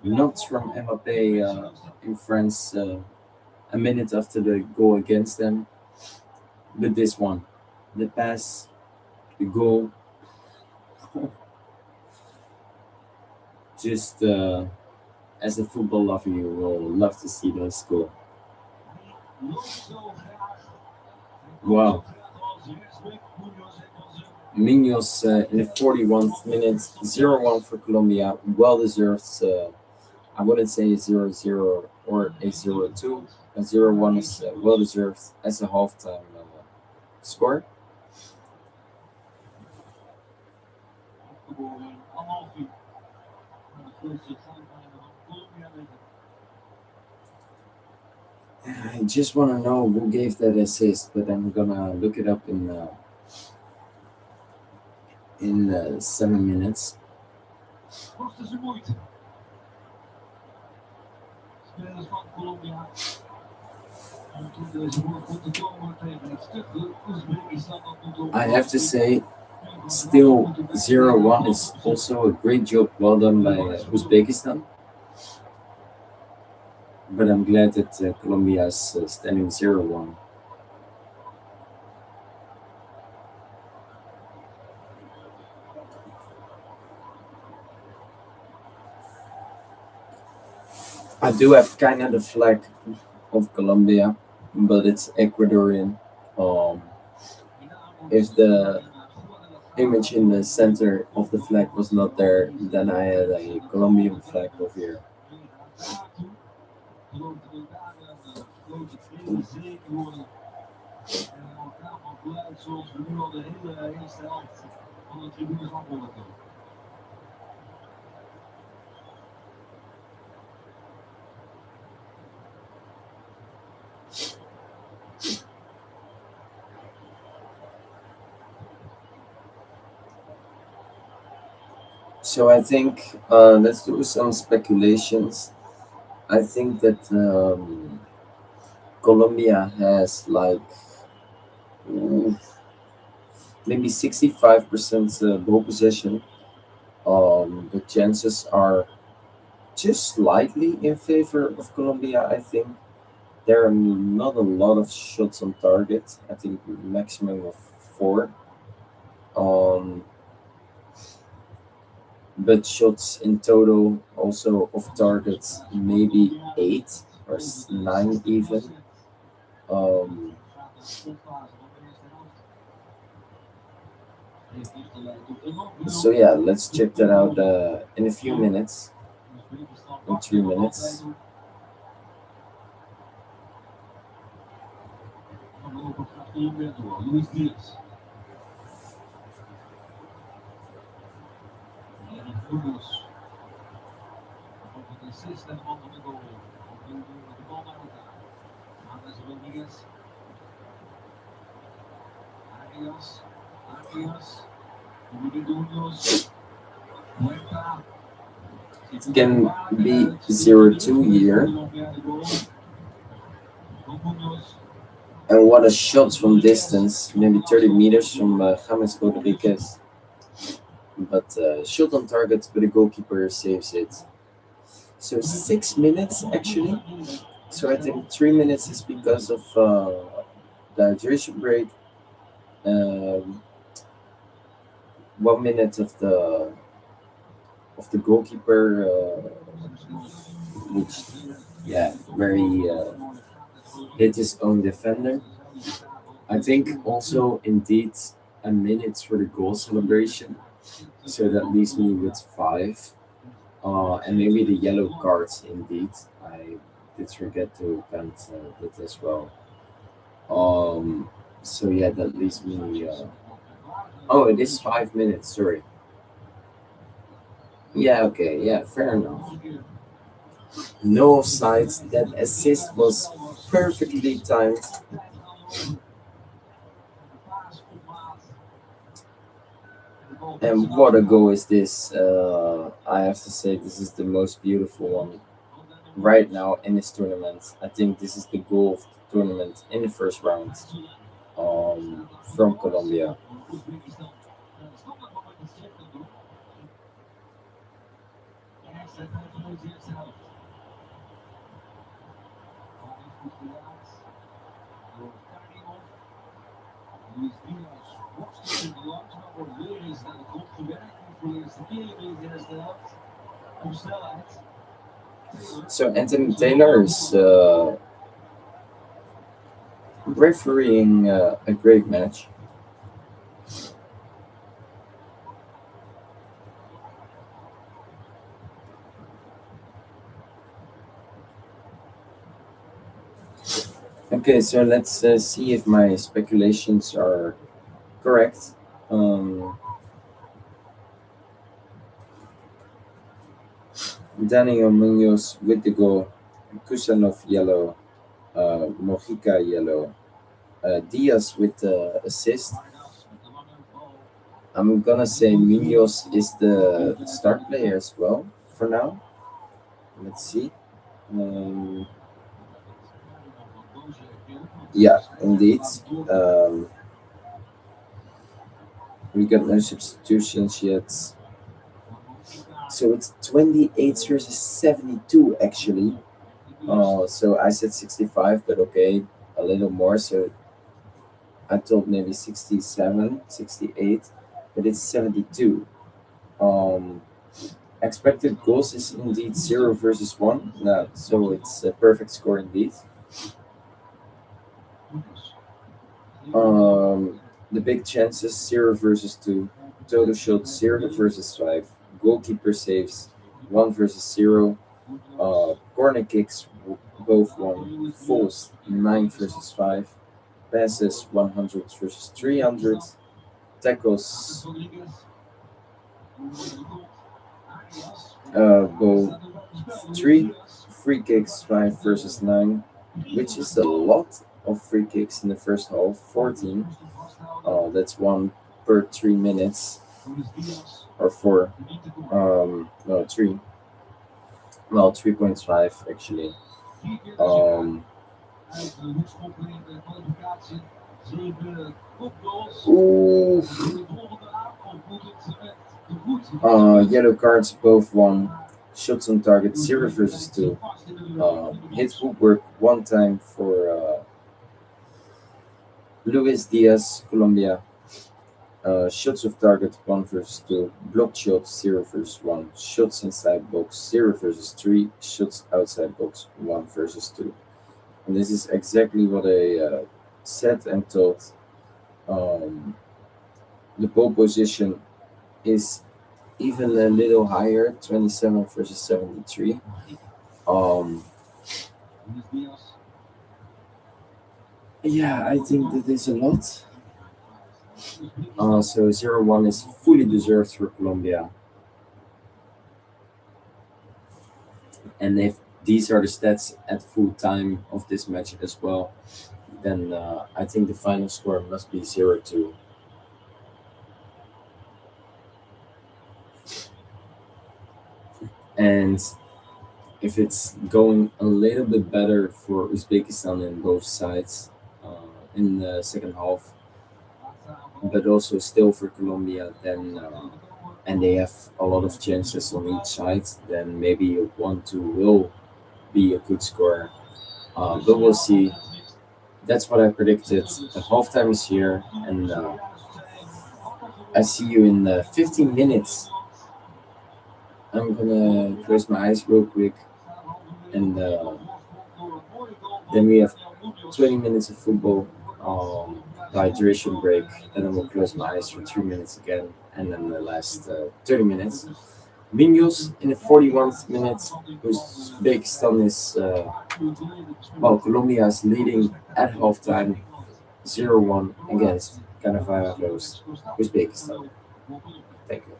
Not from Mbappé in France a minute after the goal against them, but this one, the pass, the goal. Just as a football lover, you will love to see those score. Wow. Munoz in the 41st minute, 0-1 for Colombia. Well deserved. I wouldn't say 0-0 or a 0-2. A 0-1 is well deserved as a halftime score. I just want to know who gave that assist, but I'm gonna look it up in 7 minutes. Toen deze voorgrond te komen tegen het stugge Uzbekistan dat moet op. I have to say, still 0-1 is also a great job, well done by Uzbekistan. But I'm glad that Colombia is standing 0-1. I do have kind of the flag of Colombia, but it's Ecuadorian. Um, if the image in the center of the flag was not there, then I had a Colombian flag over here. Geloof dat we daar een grote tweede zeker worden. En een orkaan van geluid zoals we nu al de hele eerste helft van de tribunes af horen komen. So I think let's do some speculations. I think that Colombia has like mm, maybe 65% ball possession. The chances are just slightly in favor of Colombia. I think there are not a lot of shots on target. I think maximum of four. Um, but shots in total also of targets maybe eight or nine even. Um, so yeah, let's check that out in a few minutes, in 3 minutes. Luis Diaz. Munoz. Op het assist en de man van de goal. Opnieuw met de bal naar elkaar. James Rodriguez. Arias. Arias. Munoz. Huerta. It can be 0-2 here. And what a shot from distance, maybe 30 meters from James Rodriguez. But shot on target, but the goalkeeper saves it. So 6 minutes actually. So I think 3 minutes is because of the hydration break. 1 minute of the goalkeeper, which yeah, very hit his own defender. I think also indeed a minute for the goal celebration. So that leaves me with five. And maybe the yellow cards indeed. I did forget to count that as well. So yeah, that leaves me. Oh, it is 5 minutes. Sorry. Yeah. Okay. Yeah. Fair enough. No offsides. That assist was perfectly timed. And what a goal is this? I have to say, this is the most beautiful one right now in this tournament. I think this is the goal of the tournament in the first round from Colombia. Luis Diaz worst in de langs, maar wordt weer eens naar de kop gewerkt. Voor de eerste keer in de eerste helft. Op snelheid. So Anthony Taylor is refereeing a great match. Okay, so let's see if my speculations are correct. Daniel Munoz with the goal, Kusanov yellow, Mojica yellow, Diaz with the assist. I'm gonna say Munoz is the start player as well for now. Let's see. Yeah, indeed. Um, we got no substitutions yet. So it's 28 versus 72 actually. So I said 65, but okay, a little more. So I told maybe 67, 68, but it's 72. Um, Expected goals is indeed 0 versus 1. No, so it's a perfect score indeed. The big chances 0 versus 2. Total shots 0 versus 5. Goalkeeper saves 1 versus 0. Corner kicks both 1. Fouls 9 versus 5. Passes 100 versus 300. Tackles go 3. Free kicks 5 versus 9, which is a lot of free kicks in the first half. 14. That's 1 per 3 minutes or 4. No, 3. Well, 3.5 actually. Um, Ooh. Yellow cards both 1. Shots on target 0 versus 2. Hits woodwork 1 time for Luis Diaz, Colombia. Shots of target 1 versus 2. Blocked shots 0 versus 1. Shots inside box 0 versus 3. Shots outside box 1 versus 2. And this is exactly what I said and thought. Um, the ball position is even a little higher, 27 versus 73. Um, yeah, I think that is a lot. So 0-1 is fully deserved for Colombia. And if these are the stats at full time of this match as well, then I think the final score must be 0-2. And if it's going a little bit better for Uzbekistan in both sides in the second half, but also still for Colombia, then and they have a lot of chances on each side, then maybe 1-2 will be a good score. But we'll see. That's what I predicted. The halftime is here, and I see you in 15 minutes. I'm gonna close my eyes real quick, and then we have 20 minutes of football hydration break. Then I will close my eyes for 3 minutes again, and then the last 30 minutes. Minus in the 41st minute, Uzbekistan is Colombia is leading at halftime 0-1 against Cannavaro's Uzbekistan. Thank you.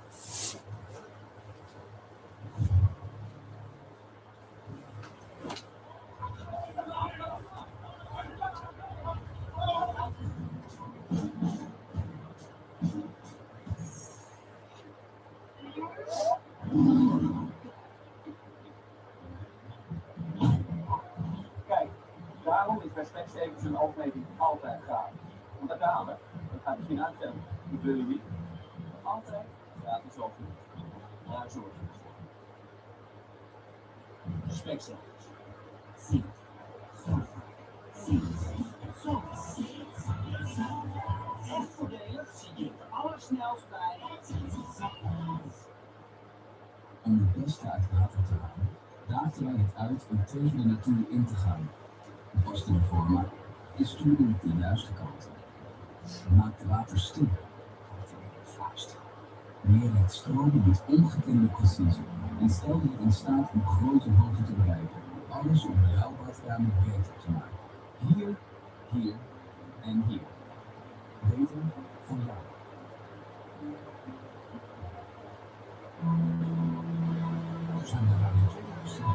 Kijk, daarom is bij specsavers een aflevering altijd gratis. Want daar gaan we. Dat gaat misschien uitstellen. Dat wil je niet. Altijd gratis over. Daar zorg je voor. Specsavers. Seat. Sofa. Seat. Sofa. Echt voordelig zie je het allersnelst bij. Om het beste uit water te halen, daagden wij het uit om tegen de natuur in te gaan. De borstende forma is stuurde het de juiste kant. We maakten water stiller, wat we weer fluisteren. Leerde het stromen met ongekende precisie en stelde het in staat om grote hoogte te bereiken. Alles om jouw badkamer beter te maken. Hier, hier en hier. Beter voor jou. Zijn er nou niet twee?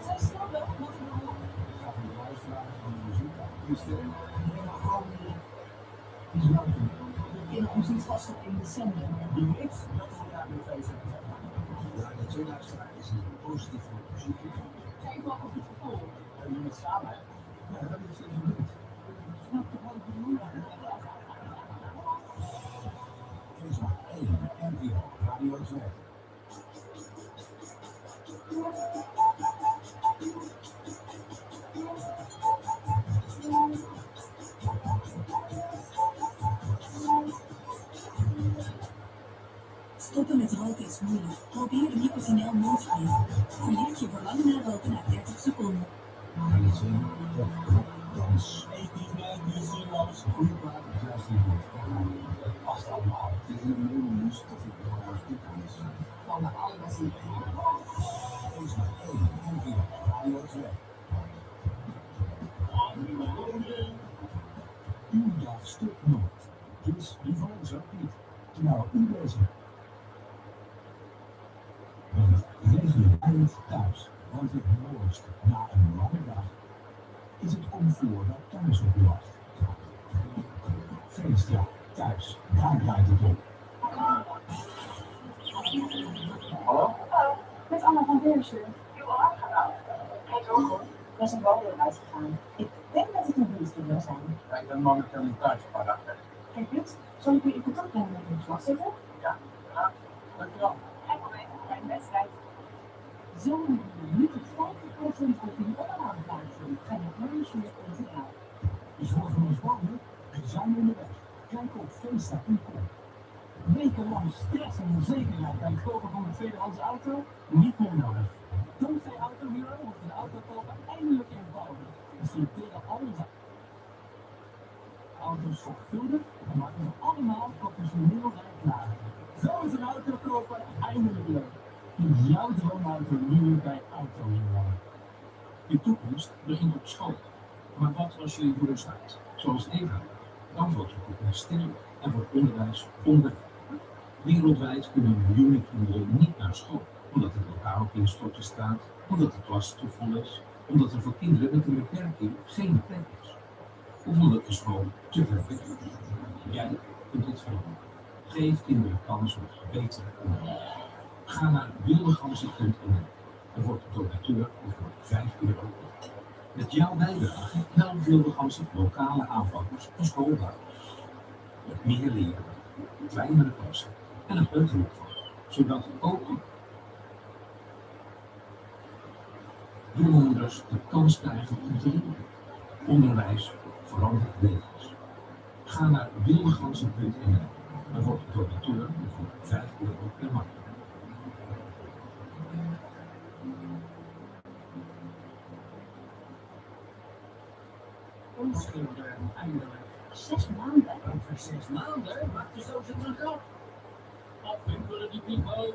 Zij snapt wel wat ik bedoel. Ga van de luisteraars van de muziek aan. Dus is jouw kanaal. We kunnen ons niet vaststellen in december. Die mix, dat is inderdaad een feest. De twee luisteraars is een positief voor muziek. Kijk maar op het vervolg. En we doen het samen. Ja, dat is even leuk. snap toch wat ik bedoel? Er is maar één NPO Radio 2. Stoppen met roken is moeilijk. Probeer een nicotineel mondspray. Verlicht je verlangen naar roken na 30 seconden. Medicijn, dans, 1890 zero's. goede plaat, juist die goed. Past allemaal. Het is een meubelmus tot het nog goed is. Van de allerbeste. Er is maar één NPO Radio 2. Uw dag stuk nooit. Dus die van ons ook niet. Terwijl u bezig bent. Want regulier thuis wordt het mooiste na een lange dag. Is het comfort dat thuis op u wacht. Feestdag thuis, daar draait het op. Hallo? Met Anna van Beersen. Geen zorgen. We zijn wel weer uitgegaan. Ik denk dat het een dienst wil zijn. Ja, ik ben momenteel niet thuis, een paar dagen. Geen punt. Zal ik u in contact brengen met uw slagzetter? Ja, dankjewel. Geen probleem. Geen wedstrijd. Zo hebben we nu tot 50% korting op een aanplaatsen. Ga naar management.nl. De zorg van ons wonen, we zijn onderweg. Kijk op feestdag.com. Wekenlang stress en onzekerheid bij het kopen van een tweedehands auto? Niet meer nodig. Dankzij Auto Hero wordt een auto kopen eindelijk eenvoudig. We selecteren al onze auto's zorgvuldig en maken ze allemaal professioneel en klaar. Zo is een auto kopen eindelijk leuk. Kies jouw droomauto nu bij Auto Hero. Je toekomst begint op school. Maar wat als je rust uit, zoals Eva? Dan valt je toekomst stil en wordt onderwijs onderweg. Wereldwijd kunnen miljoenen kinderen niet naar school, omdat het lokaal op instorten staat, omdat de klas te vol is, omdat er voor kinderen met een beperking geen plek is, of omdat de school te ver weg is. Jij kunt dit veranderen. Geef kinderen kans op betere onderwijs. Ga naar wildeganzen.nl en word donateur voor €5. Met jouw bijdrage helpt Wilde Ganzen lokale aanvangers en schoolbouwers. Met meer leren, kleinere klassen en een peuteropvang, zodat ook jongemoeders de kans krijgen om te leren. Onderwijs verandert levens. Ga naar wildeganzen.nl en word donateur voor €5 per maand. Ons kinderen eindelijk. 6 maanden. Over 6 maanden maakt je zo zijn terug op. Afwimpelen die pipo.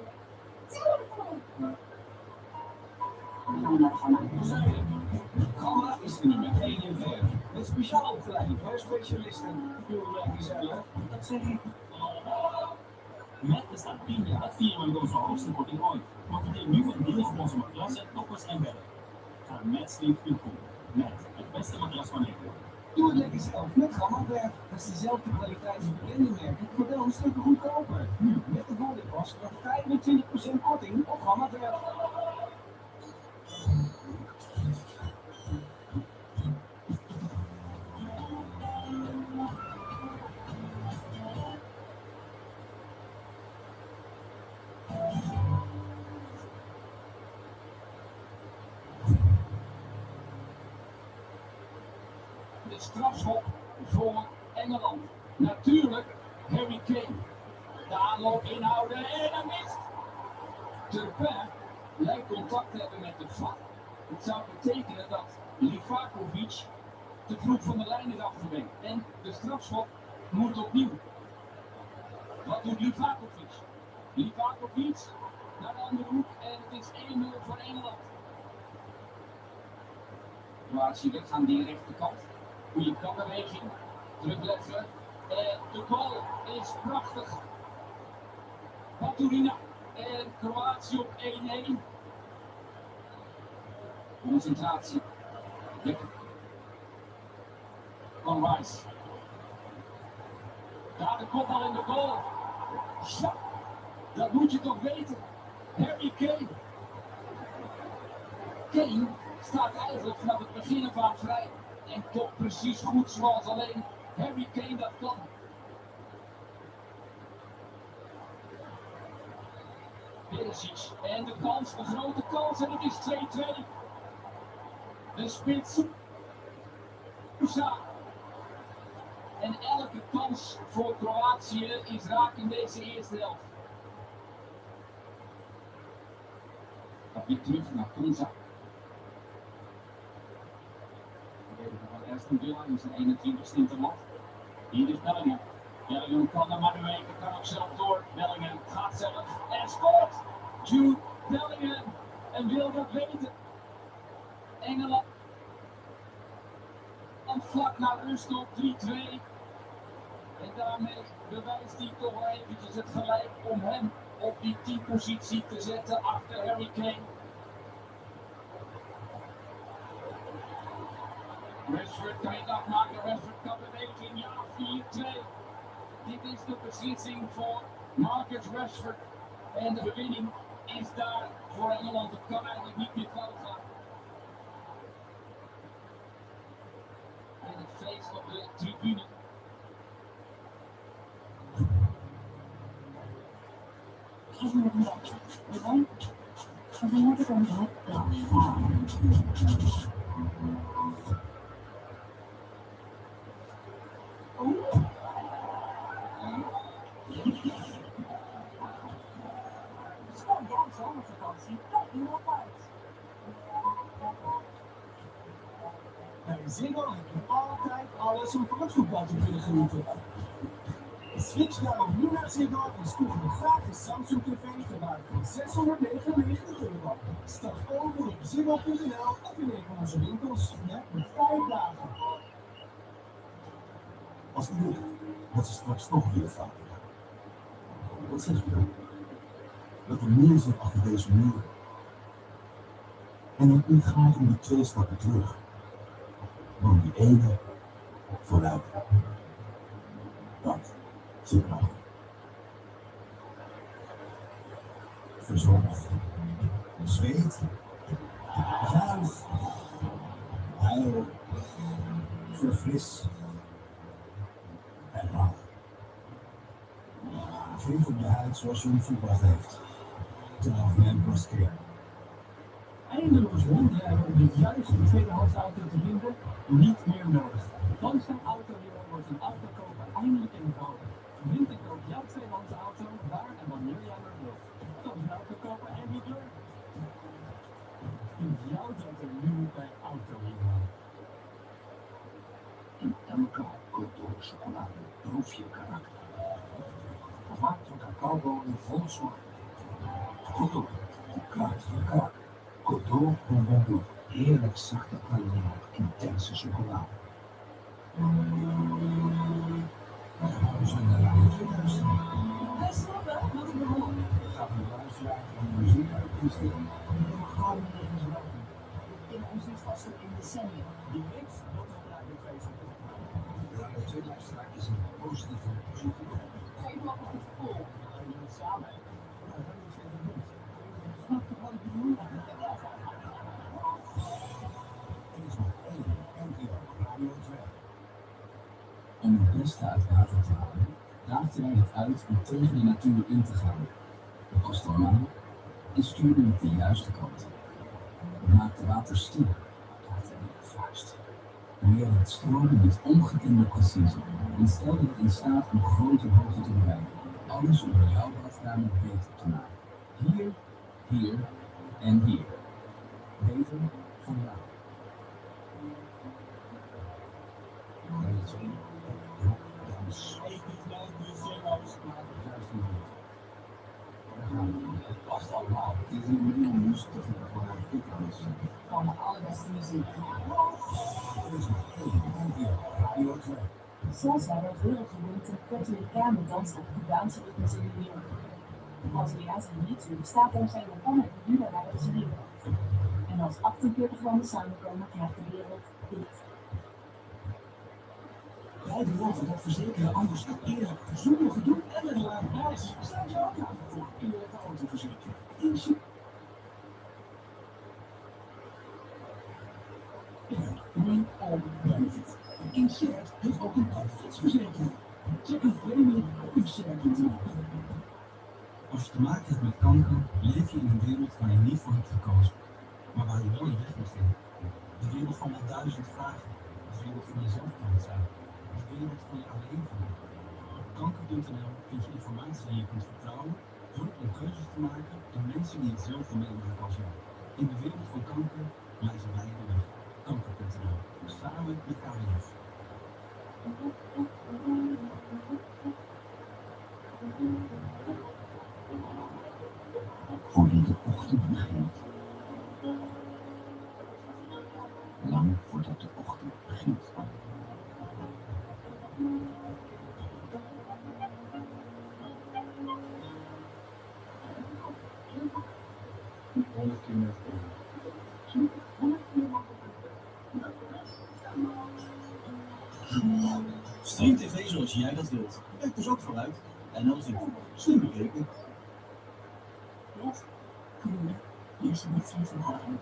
Gamma is er nummer 1 in ver. Met speciaal opgeleide specialisten. Heel leuk gezellig. Dat zeg ik. Met bestaat 10 jaar. Dat vieren we onze hoogste korting ooit. Maar verdeel nu van deals op onze matrassen, toppers en bedden. Ga naar matsleep.com. Met het beste matras van Nederland. Doe het lekker zelf met Gamma-verf. Dat is dezelfde kwaliteit als bekende merken. Het model een stuk goedkoper. Nu met de voordeelpas nog 25% korting op Gamma-verf. De strafschop voor Engeland. Natuurlijk Harry Kane. De aanloop inhouden en een mist. Turpin lijkt contact te hebben met de VAR. Het zou betekenen dat Livakovic te vroeg van de lijn is afgewerkt. En de strafschop moet opnieuw. Wat doet Livakovic? Livakovic naar de andere hoek en het is 1-0 voor Engeland. Maar zie je, gaan die rechterkant. Goede kapbeweging. Terugleggen. De goal is prachtig. Baturina en Kroatië op 1-1. Concentratie. Lekker. Van Rice. Daar de kopbal in de goal. Ja, dat moet je toch weten. Harry Kane. Kane staat eigenlijk vanaf het begin af aan vrij. En toch precies goed zoals alleen Harry Kane dat kan. Perisic. En de kans, de grote kans. En het is 2-2. De spits. Musa. En elke kans voor Kroatië is raak in deze eerste helft. Dan weer terug naar Konza. Verdediger van Aston Villa in zijn 21ste interland. Hier is Bellingham. Bellingham kan er maar de weken, kan ook zelf door. Bellingham gaat zelf en scoort. Jude Bellingham. En wil dat weten. Engeland. Vlak na rust op 3-2. En daarmee bewijst hij toch wel eventjes het gelijk om hem op die 10-positie te zetten achter Harry Kane. Rashford kan je het afmaken, Rashford kan beweging, ja 4-2. Dit is de beslissing voor Marcus Rashford. En de bewinning is daar voor Engeland. Het kan eigenlijk niet meer fout gaan. En het feest op de tribune. Geef me een bakje. Bedankt. En dan heb ik een hotdog. Het is gewoon jouw zomervakantie. Kijk nu op uit. Bij Ziggo heb je altijd alles om van het voetbal te kunnen genieten. Switch daarom nu naar Ziggo en scoor een gratis Samsung TV ter waarde van €699. Stap over op ziggo.nl of in een van onze winkels. Je hebt nog 5 dagen. Als u wilt, dat ze straks toch weer fout. Wat zegt u dan? Dat er meer zit achter deze muren. En dat u gaat om die 2 stappen terug. Maar om die ene vooruit. Dat zit erachter. Verzorgd, zweet, zuig, huil, verfris en rouw. Geef op de huid zoals je hem voetbal heeft. 12 man borstcare. Eindeloos rondrijden om de juiste tweedehands auto te vinden, niet meer nodig. Dankzij Autohero wordt een auto kopen eindelijk eenvoudig. Vind en koop jouw tweedehands auto waar en wanneer jij maar wilt. Dat is een auto kopen en niet leuk. Vind jouw auto nu bij Autohero. In elke Coteau chocolade proef je karakter. Gemaakt van cacaobonen vol smaak. Coteau, de kracht van karakter. Coteau bonbon. Heerlijk zachte praline, intense chocolade. We zijn er aan het luisteren. Wij snappen wat ik bedoel. Gaat een luisteraar van de muziek uit de stil. Gewoon nergens welkom. We kennen ons niet vast in decennia. Die mix, dat is een Radio 2 zo. Radio 2 luisteraar is een positieve muziek. Geef me op het gevoel. En we doen het samen. Radio 2 van niks. Snap je wat ik bedoel? Er is nog één NPO Radio 2. Om het beste uit water te halen, daagden wij het uit om tegen de natuur in te gaan. We kosten normaal en stuurden het de juiste kant. We maakten water stiller, kaarten in het vuist. We leerden het stromen met ongekende precisie en stelden het in staat om grote hoogte te bereiken. Alles om jouw badkamer beter te maken. Hier, hier en hier. Beter voor jou. Radio 2. Dans. Het past allemaal. Dit is een nieuwe muziek dat we gewoon toekomst. Gewoon de allerbeste muziek. Er is nog één NPO Radio 2. Salsa werd wereldgewoond in Puerto Ricaan dans op Cubaanse ritmes in de wereld. De Braziliaanse ritme bestaat dankzij Japan en Cuba naar de Brazilië. En als 48 landen samenkomen krijgt de wereld dit. Wij beloven dat verzekeren anders kan eerlijk, zonder gedoe en een lage prijs. Sluit je ook aan voor eerlijke autoverzekering. Ja, Premium All Benefit. In Shared heeft ook een fietsverzekering. Check een premie op shared.nl. Als je te maken hebt met kanker, leef je in een wereld waar je niet voor hebt gekozen, maar waar je wel je weg moet vinden. De wereld van wel 1000 vragen, de wereld van jezelf kwijt zijn, de wereld van je alleen voelen. Op kanker.nl vind je informatie die je kunt vertrouwen, hulp om keuzes te maken en mensen die hetzelfde meemaken als jij. In de wereld van kanker wijzen wij je de weg. Kanker.nl, samen met KWF. Voor wie de ochtend begint. Lang voordat de ochtend begint. Stream TV zoals jij dat wilt. Kijk dus ook vooruit. En dan zie je slim bekeken. Yes. Hier is je wedstrijd van halen.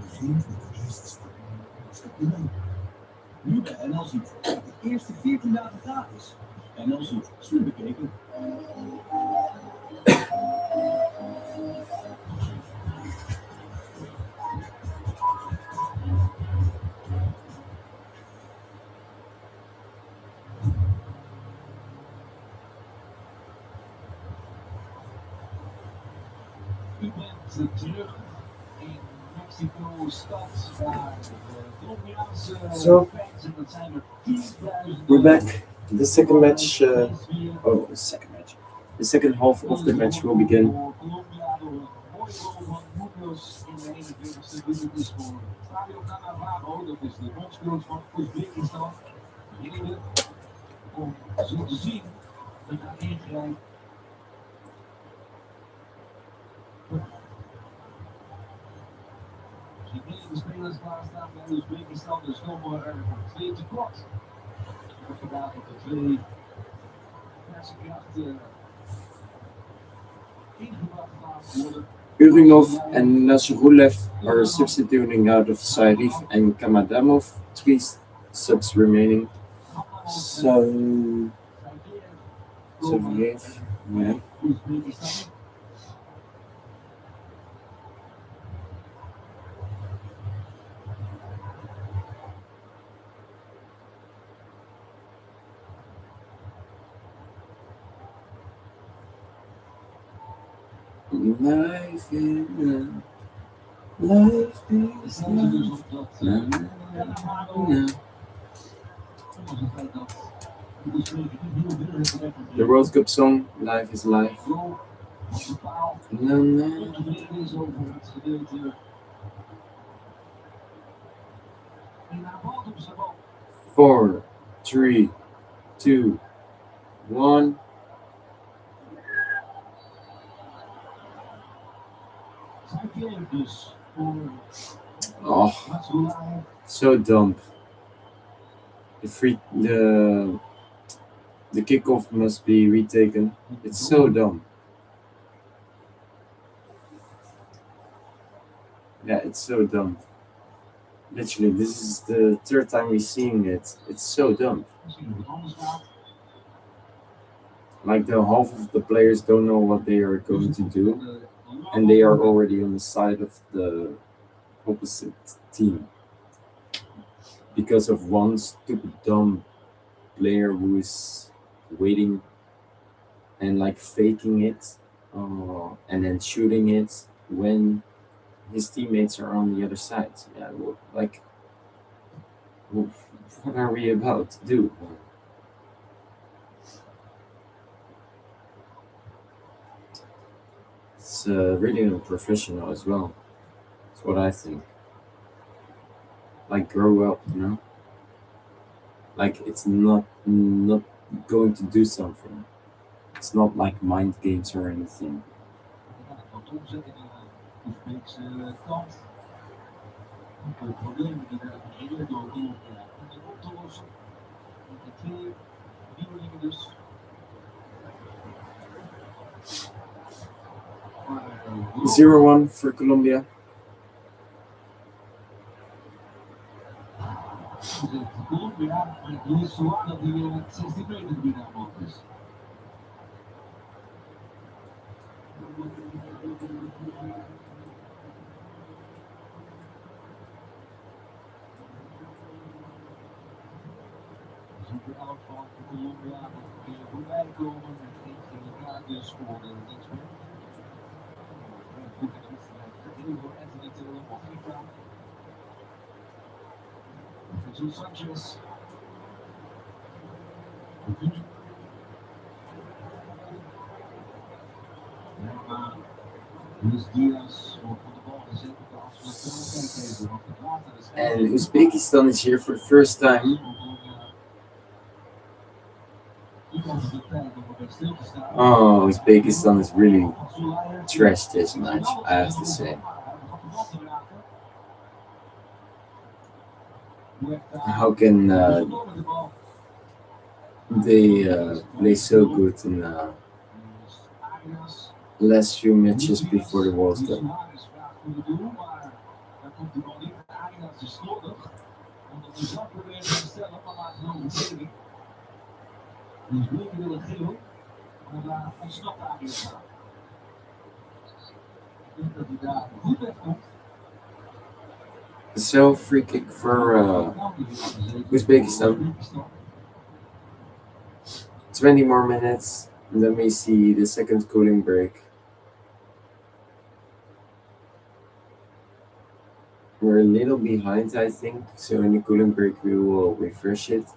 Begint met de eerste stap. Stap 1. Nu bij NL Ziet. De eerste 14 dagen gratis. NL Ziet. Slim bekeken. U bent terug in Mexico-stad waar de Colombiaanse So, fans, en dat zijn er 10.000. we're back. The second match. Second match. The second half of the match will begin. Colombia door een mooie goal van Munoz in de 41ste minuut is voor Fabio Cannavaro. Dat is de bondscoach van Uzbekistan. Reden om zo te zien dat hij ingrijpt. De spelers klaarstaan bij Uzbekistan, dus komen er 2 tekort. Er vandaag op de 2 verse krachten ingebracht gaan worden. Urinov and Nasrulev are substituting out of Sarif and Kamadamov. 3 subs remaining. Saviev, yeah. Uzbekistan. Life is life is Zijn ze dus op dat Cannavaro. Ondanks het feit dat de Uzbeken niet heel veel hebben the World Cup song. Life is life. goal op de paal. No, no. Ontevreden is over het gedeelte. En naar boven op zijn bal. 4, 3, 2, 1. Zijn keer dus voor Oh, Matsulaev. so dumb. The kickoff must be retaken. It's so dumb. Yeah, it's so dumb. Literally, this is the third time we're seeing it. It's so dumb. Misschien nog wat anders gaat. Like the half of the players don't know what they are going to do, and they are already on the side of the opposite team because of one stupid dumb player who is waiting and like faking it and then shooting it when his teammates are on the other side. Yeah, like what are we about to do? It's really unprofessional as well. That's what I think. Like, grow up, you know? Like, it's not going to do something. It's not like mind games or anything. Wat omzetten in de Oezbeekse kant. De problemen die werden beneden door Colombia om te lossen. twee nieuwelingen dus. Maar 0-1 for Colombia. Colombia, maar Luis Suarez dat hij het 16 meter gebied aanloopt is. Zo'n elk van Colombia dat weer voorbij komen met eentje in elkaar dus voor de linksback. Goed in de wedstrijd heel voor Anthony Taylor of Gita. Jesus Sanchez. Luis Diaz wordt van de bal gezet op de afstand. Kijk even wat het water is. And Uzbekistan is here for the first time. Oh, Uzbekistan is really trashed this match, I have to say. How can they play so good in last few matches before the World Cup? Dus nu wil het geel, maar daar ontsnapt Arias aan. Ik denk dat hij daar goed wegkomt. So free kick for Uzbekistan. 20 more minutes, and then we see the second cooling break. We're a little behind, I think, so in the cooling break we will refresh it.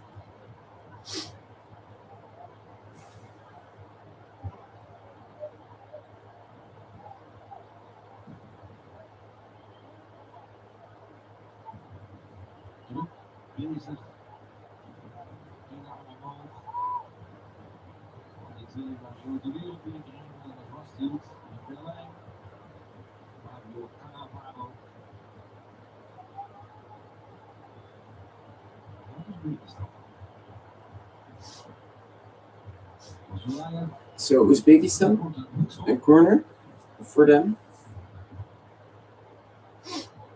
Bezig. Geen arm omhoog. Dit wil je maar zo de wereldbeker in dat het vasthield. In Berlijn. Maar door Cannavaro. So Uzbekistan, a corner for them.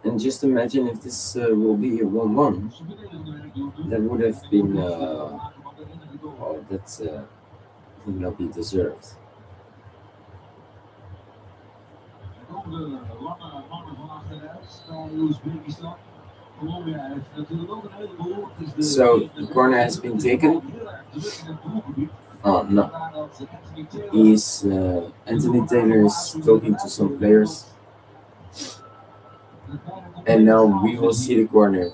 And just imagine if this will be a 1-1. That would have been, that would not be deserved. So the corner has been taken. Oh no, he's Anthony Taylor is talking to some players. And now we will see the corner.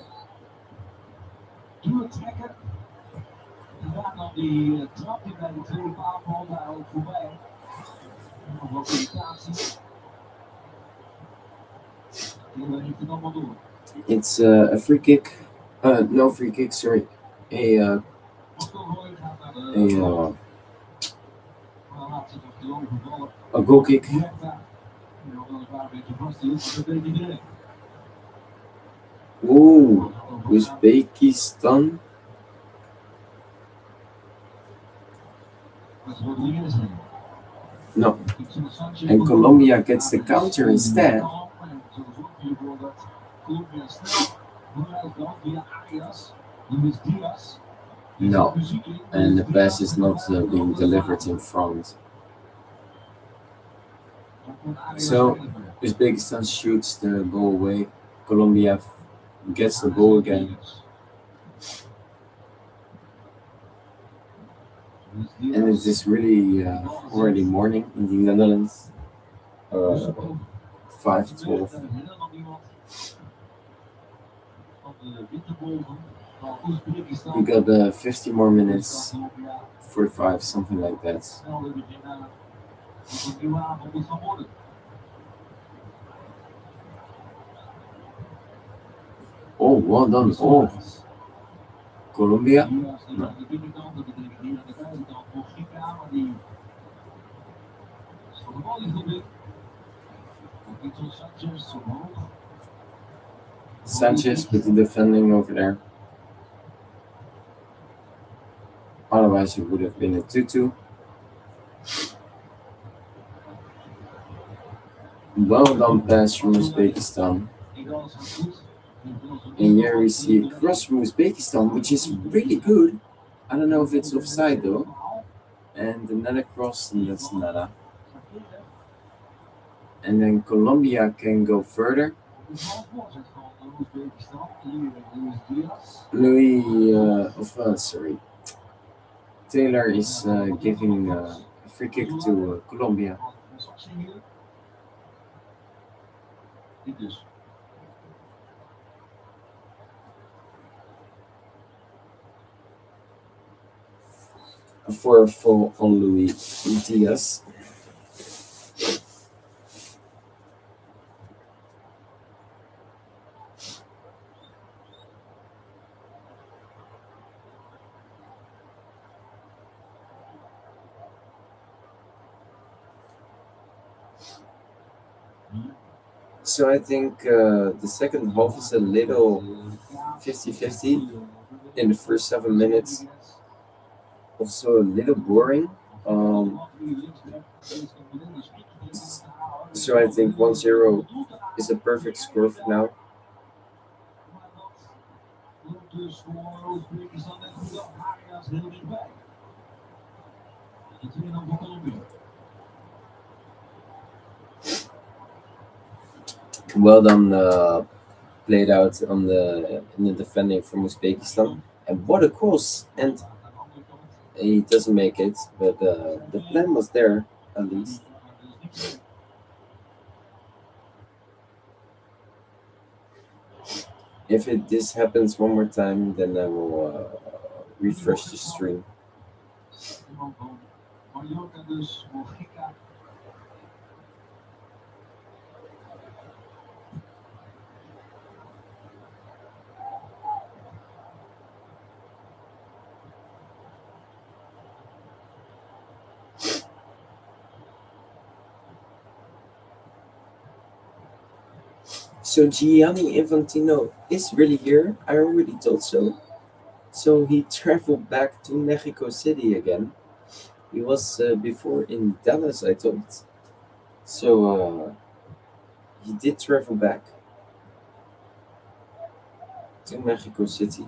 It's a free kick. No free kick, sorry. A goal kick. Ooh, Uzbekistan. No. And Colombia gets the counter instead. No. And the pass is not being delivered in front. So Uzbekistan shoots the goal away. Colombia gets the goal again. And it is really already morning in the Netherlands. 5:12. We got 50 more minutes, 45, something like that. Oh, well done. Oh, Colombia. No. Sanchez with the defending over there. Otherwise, it would have been a 2-2. Well done pass from Uzbekistan. And here we see a cross from Uzbekistan, which is really good. I don't know if it's offside though. And another cross, and that's nada. And then Colombia can go further. Taylor is giving a free kick to Colombia. For a full on Luis Diaz. So I think the second half is a little 50-50 in the first 7 minutes. Also a little boring. So I think 1-0 is a perfect score for now. Well done, played out on in the defending from Uzbekistan, and what a cross! And he doesn't make it, but the plan was there at least. If this happens one more time, then I will refresh the stream. So Gianni Infantino is really here. I already told so. So he traveled back to Mexico City again. He was before in Dallas, I thought. So he did travel back to Mexico City.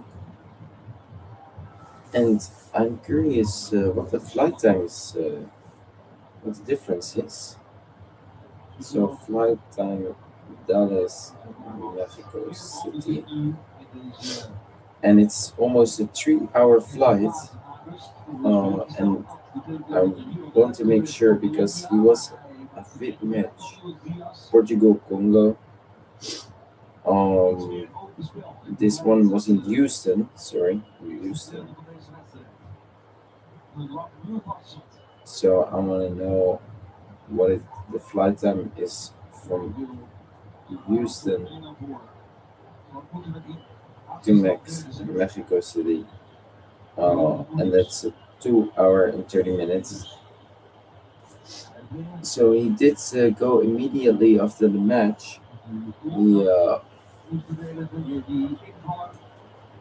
And I'm curious what the flight time is, what the difference is. So flight time Dallas, Mexico City. And it's almost a 3-hour flight. And I want to make sure because he was a big match. Portugal Congo. This one was in Houston. Houston. So I want to know what the flight time is from Houston to Mexico City. And that's a 2 hour and 30 minutes. So he did go immediately after the match. He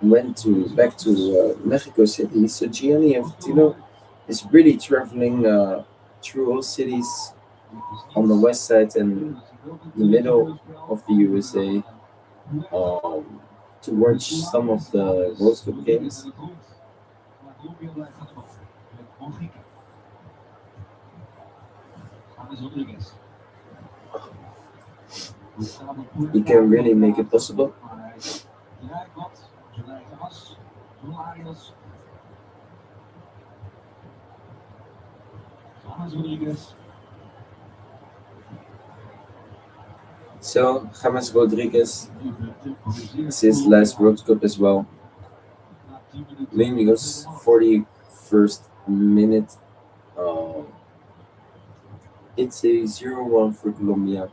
went back to Mexico City. So Gianni Infantino is really traveling through all cities on the west side and the middle of the USA to watch some of the World Cup games. He can really make it possible. So James Rodriguez, it's his last World Cup as well. Mingus 41st minute. It's a 0-1 for Colombia.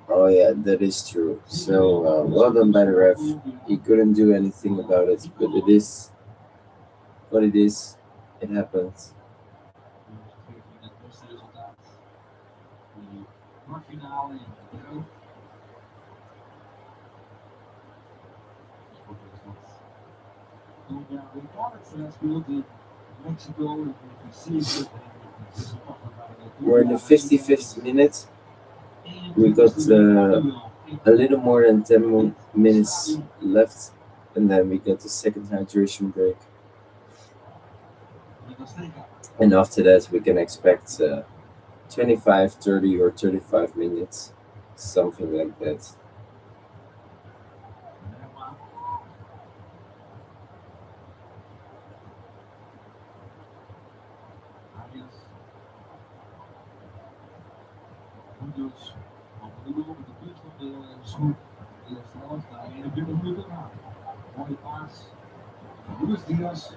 Oh yeah, that is true. So well done by the ref. He couldn't do anything about it, but it is what it is. It happens. Ja, WK-wedstrijd speelt in Mexico in 1970. We're in the 55th minute. We got a little more than 10 minutes left, and then we get the second hydration break. And after that, we can expect 25, 30, or 35 minutes, something like that. Dus op de doel met de punt van de schoen. De eerste helft na 21 minuten. Mooie paas. Luis Diaz.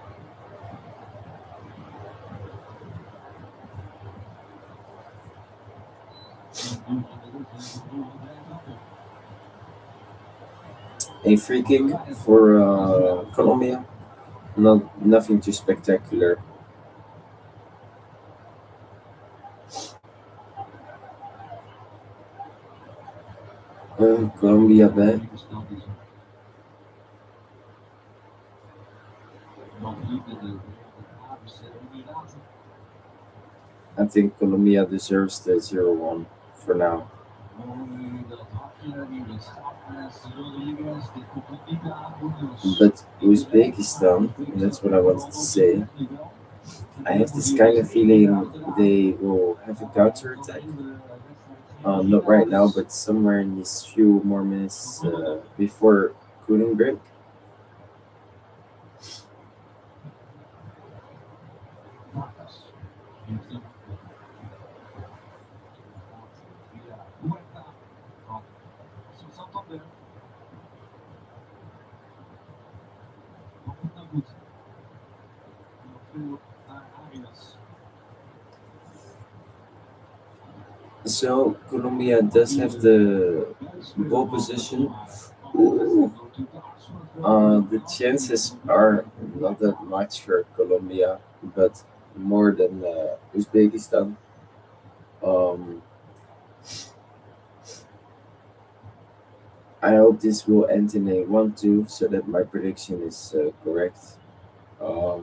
A free kick for Colombia. Nothing too spectacular. Colombia back. I think Colombia deserves the 0-1 for now. But Uzbekistan, that's what I wanted to say. I have this kind of feeling they will have a counter attack. Not right now, but somewhere in these few more minutes before cooling break. So Colombia does have the ball position. Ooh. The chances are not that much for Colombia, but more than Uzbekistan. Um, I hope this will end in a 1-2 so that my prediction is correct. For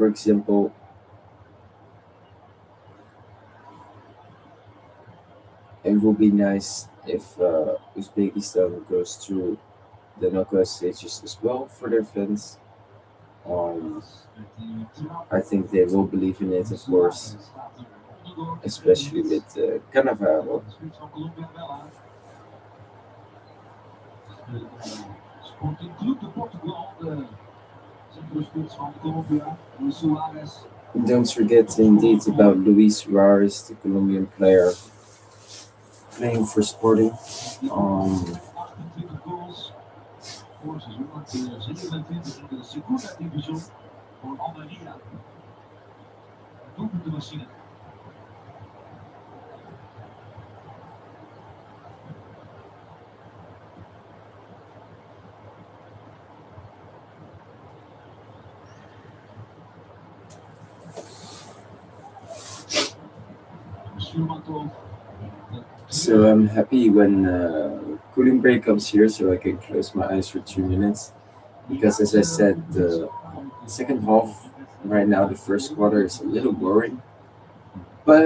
example, it would be nice if Uzbekistan goes through the knockout stages as well for their fans. I think they will believe in it, of course, especially with Cannavaro. Sporting Club de Portugal, de centrumspits van Colombia, Luis Suarez. Don't forget indeed about Luis Suarez, the Colombian player playing for Sporting. 28 goals. Vorig seizoen had hij 27 in de Segunda Division voor Almeria. Doelpuntenmachine. So I'm happy when cooling break comes here so I can close my eyes for 2 minutes. Because as I said, the second half, right now the first quarter is a little boring. But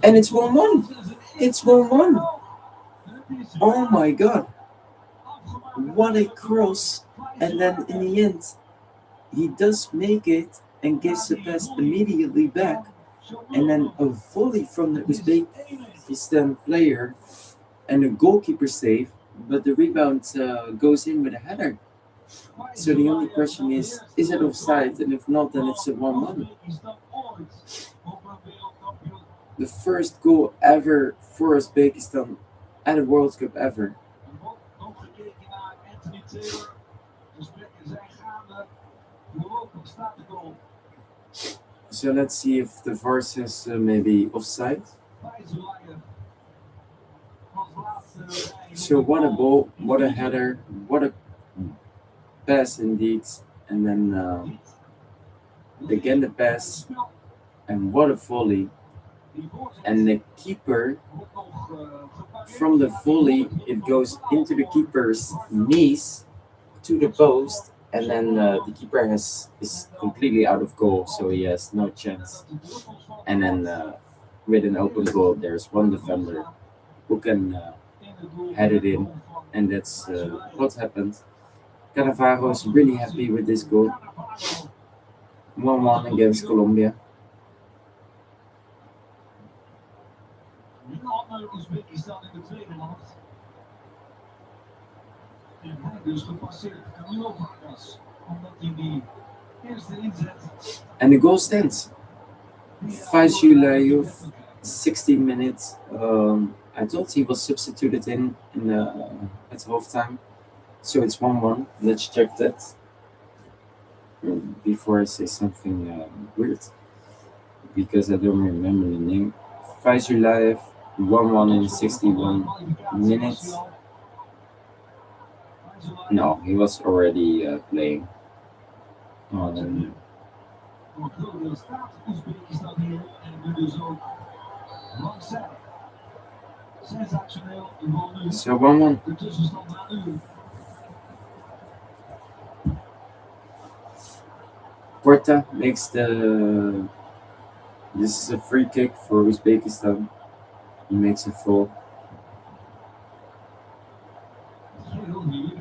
and it's 1-1. It's 1-1. Oh my god. What a cross. And then in the end, he does make it and gives the pass immediately back. And then a volley from the Uzbekistan player and a goalkeeper save, but the rebound goes in with a header. So the only question is it offside? And if not, then it's a 1-1. The first goal ever for Uzbekistan at a World Cup ever. So let's see if the VAR says maybe offside. So what a ball, what a header, what a pass indeed. And then again the pass, and what a volley. and the keeper Wordt nog gepareerd. from the volley it goes into the keeper's knees to the post, and then the keeper is completely out of goal, so he has no chance. And then with an open goal, there's one defender who can head it in, and that's what happened. Cannavaro is really happy with this goal. 1-1 against Colombia. Niemand naar Uzbekistan in de tweede helft. En hij dus gepasseerd Camilo Vargas, omdat hij die eerste inzet. And the goal stands. Fajulayev, 16 minutes. I thought he was substituted in at halftime. So it's 1-1. Let's check that before I say something weird, because I don't remember the name. Fajulayev, 1-1 in 61 minutes. No, he was already playing. Voor een groot deel staat Uzbekistan hier en nu dus ook langzij. Sensationeel, een goal nu. So 1-1. De tussenstand na nu. Porta makes this is a free kick for Uzbekistan. He makes a full. Geel hier.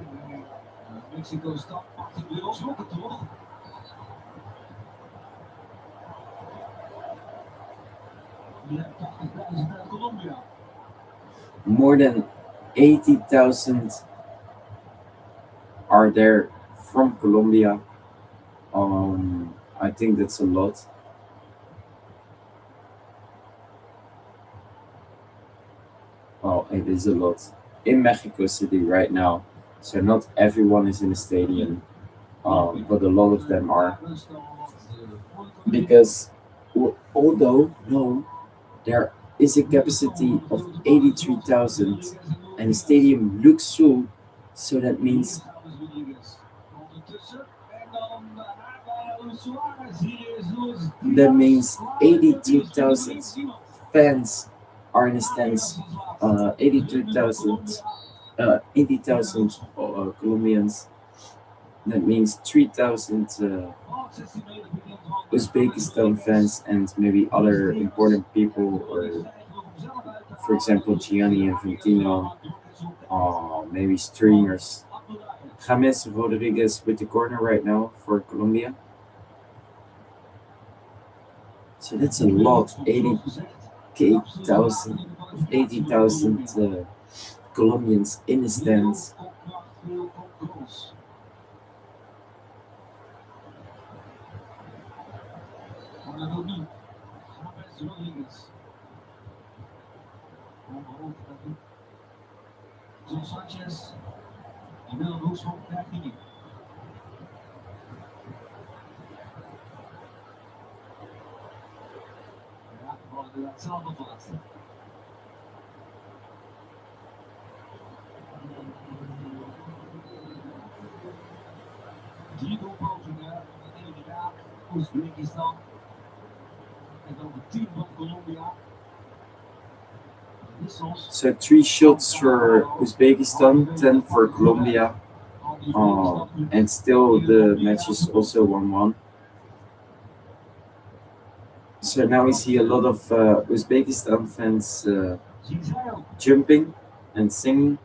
Mexico stad pakt het weer als rocket toch? Ja, 80.000 uit Colombia. More than 80,000 are there from Colombia. I think that's a lot. Well, it is a lot in Mexico City right now. So not everyone is in the stadium, but a lot of them are. Because although there is a capacity of 83,000 and the stadium looks full, so that means that means 82,000 fans are in the stands. 80,000 Colombians. That means 3,000 Uzbekistan fans and maybe other important people, or for example Gianni Infantino, maybe streamers. James Rodriguez with the corner right now for Colombia. So that's a lot, 80,000 Colombians in the stands. Sanchez. En wil een hoekschop krijgt hij niet. Ja, we hadden inderdaad zelf op laatste. Drie doelpogingen in Irak, Uzbekistan. En dan het team van Colombia. So 3 shots for Uzbekistan, 10 for Colombia, and still the match is also 1-1. So now we see a lot of Uzbekistan fans jumping and singing.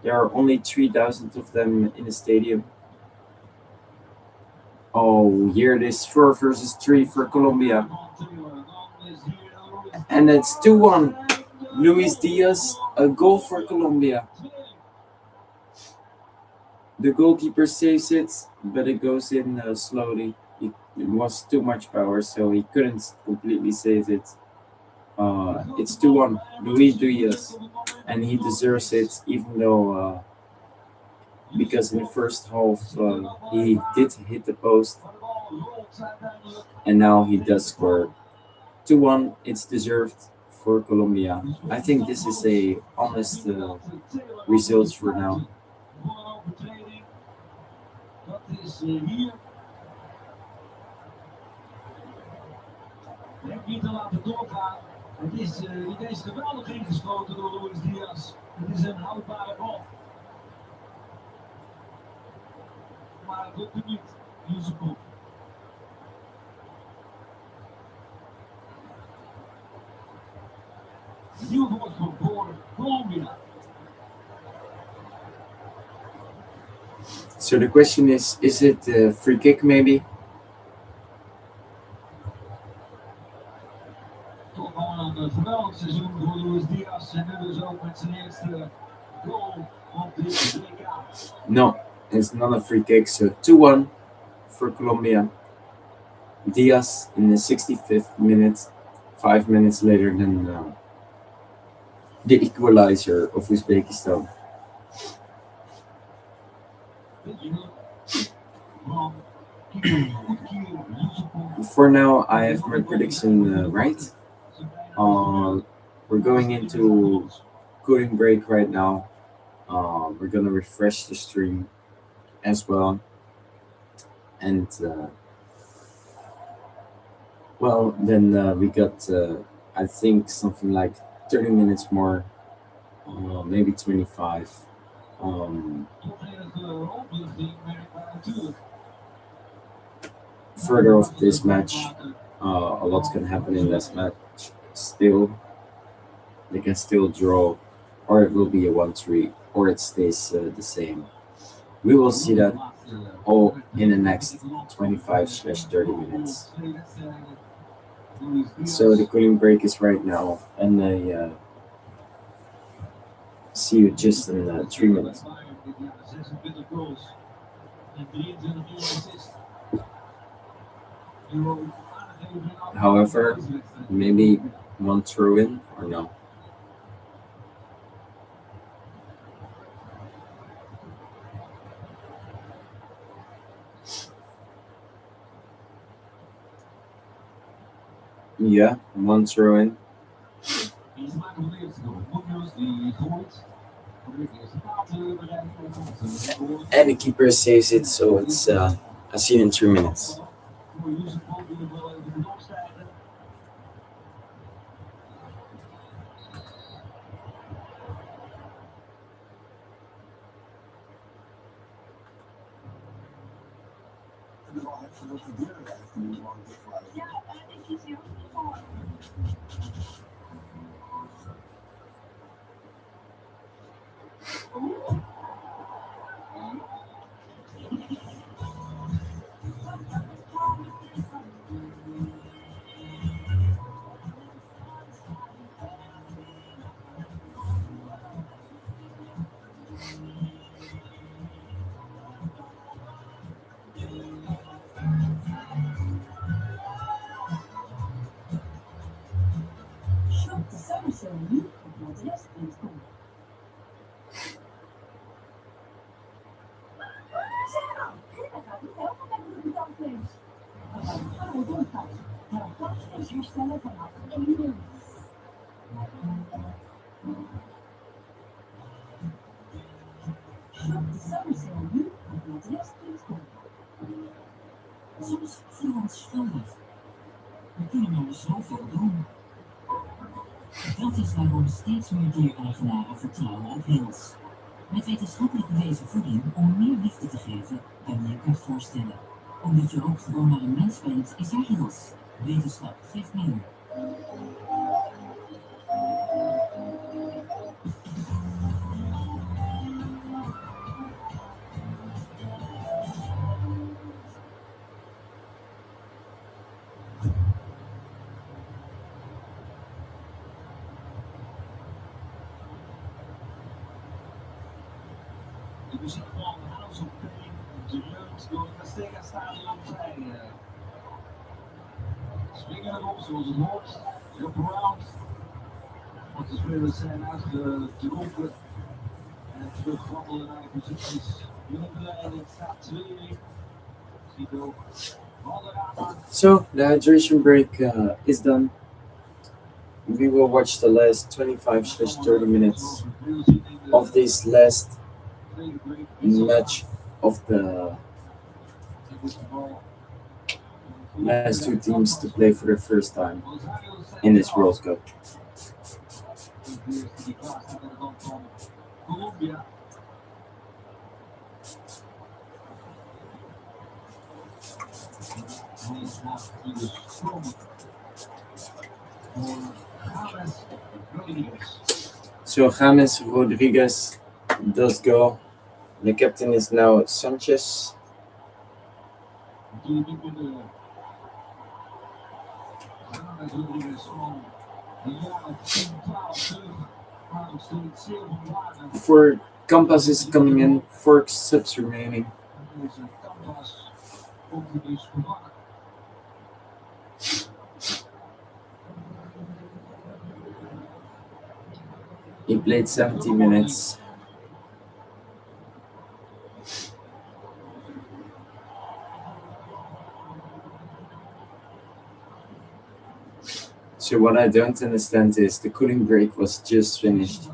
There are only 3,000 of them in the stadium. Oh, here it is, 4 versus 3 for Colombia. And it's 2-1. Luis Diaz, a goal for Colombia. The goalkeeper saves it, but it goes in slowly. It was too much power, so he couldn't completely save it. It's 2-1, Luis Diaz, and he deserves it, even though because in the first half he did hit the post, and now he does score. 2-1, it's deserved for Colombia. I think this is a honest results for now. niet te laten doorgaan. Het is niet eens geweldig ingeschoten door Luis Diaz. Het is een houdbare bal. Maar het lukt hem niet. Uzbekistan. Nieuw voorsprong voor Colombia. So the question is it a free kick maybe? Toch gewoon een geweldig seizoen voor Luis Diaz. En nu dus ook met zijn eerste goal op dit WK. No, it's not a free kick. So 2-1 for Colombia. Diaz in the 65th minute, 5 minutes later than the equalizer of Uzbekistan. For now, I have my prediction right. We're going into cooling break right now. We're gonna refresh the stream as well, and well, then we got I think something like 30 minutes more, maybe 25. Further of this match, a lot's gonna happen in this match. Still, they can still draw, or it will be a 1-3, or it stays the same. We will see that all in the next 25/30 minutes. So the cooling break is right now, and I see you just in 3 minutes. However, maybe one throw in or no. Yeah, one throw in. And the keeper saves it, so it's I see you in 3 minutes. Shop de zomershow nu op motorrest.com. Dat gaat niet helpen met de tandvlees. Ga door doorgaan. Maar tandvlees herstellen vanaf 1 euro. Shop de zomershow nu op motorrest.com. Soms voelen we ons schuldig. We kunnen maar zoveel doen. Dat is waarom steeds meer diereigenaren vertrouwen op Hils. Met wetenschappelijk bewezen voeding om meer liefde te geven dan je je kunt voorstellen. Omdat je ook gewoon maar een mens bent, is er Hils. Wetenschap geeft meer. De muziek van House of Pain dreunt door het Castella Stadion opzij. Springen erop zoals het hoort. Jump around. Want de spelers zijn uitgedronken. En terugwandelen naar de posities. Jongeren en het staat 2. Ziet ook. So the hydration break is done. We will watch the last 25/30 minutes of this last match of the last two teams to play for the first time in this World Cup. Die klaar staat aan de kant van Colombia. Hij is naar de sprong voor James Rodriguez. So James Rodriguez does go. The captain is now Sanchez. Natuurlijk niet meer de James Rodriguez van de jaren 10, 12 terug. Maar nog steeds zeer verlagen. For Campas is coming in, 4 subs remaining. Deze Canvas komt hij dus vervangen. He played 70 minutes. So what I don't understand is the cooling break was just finished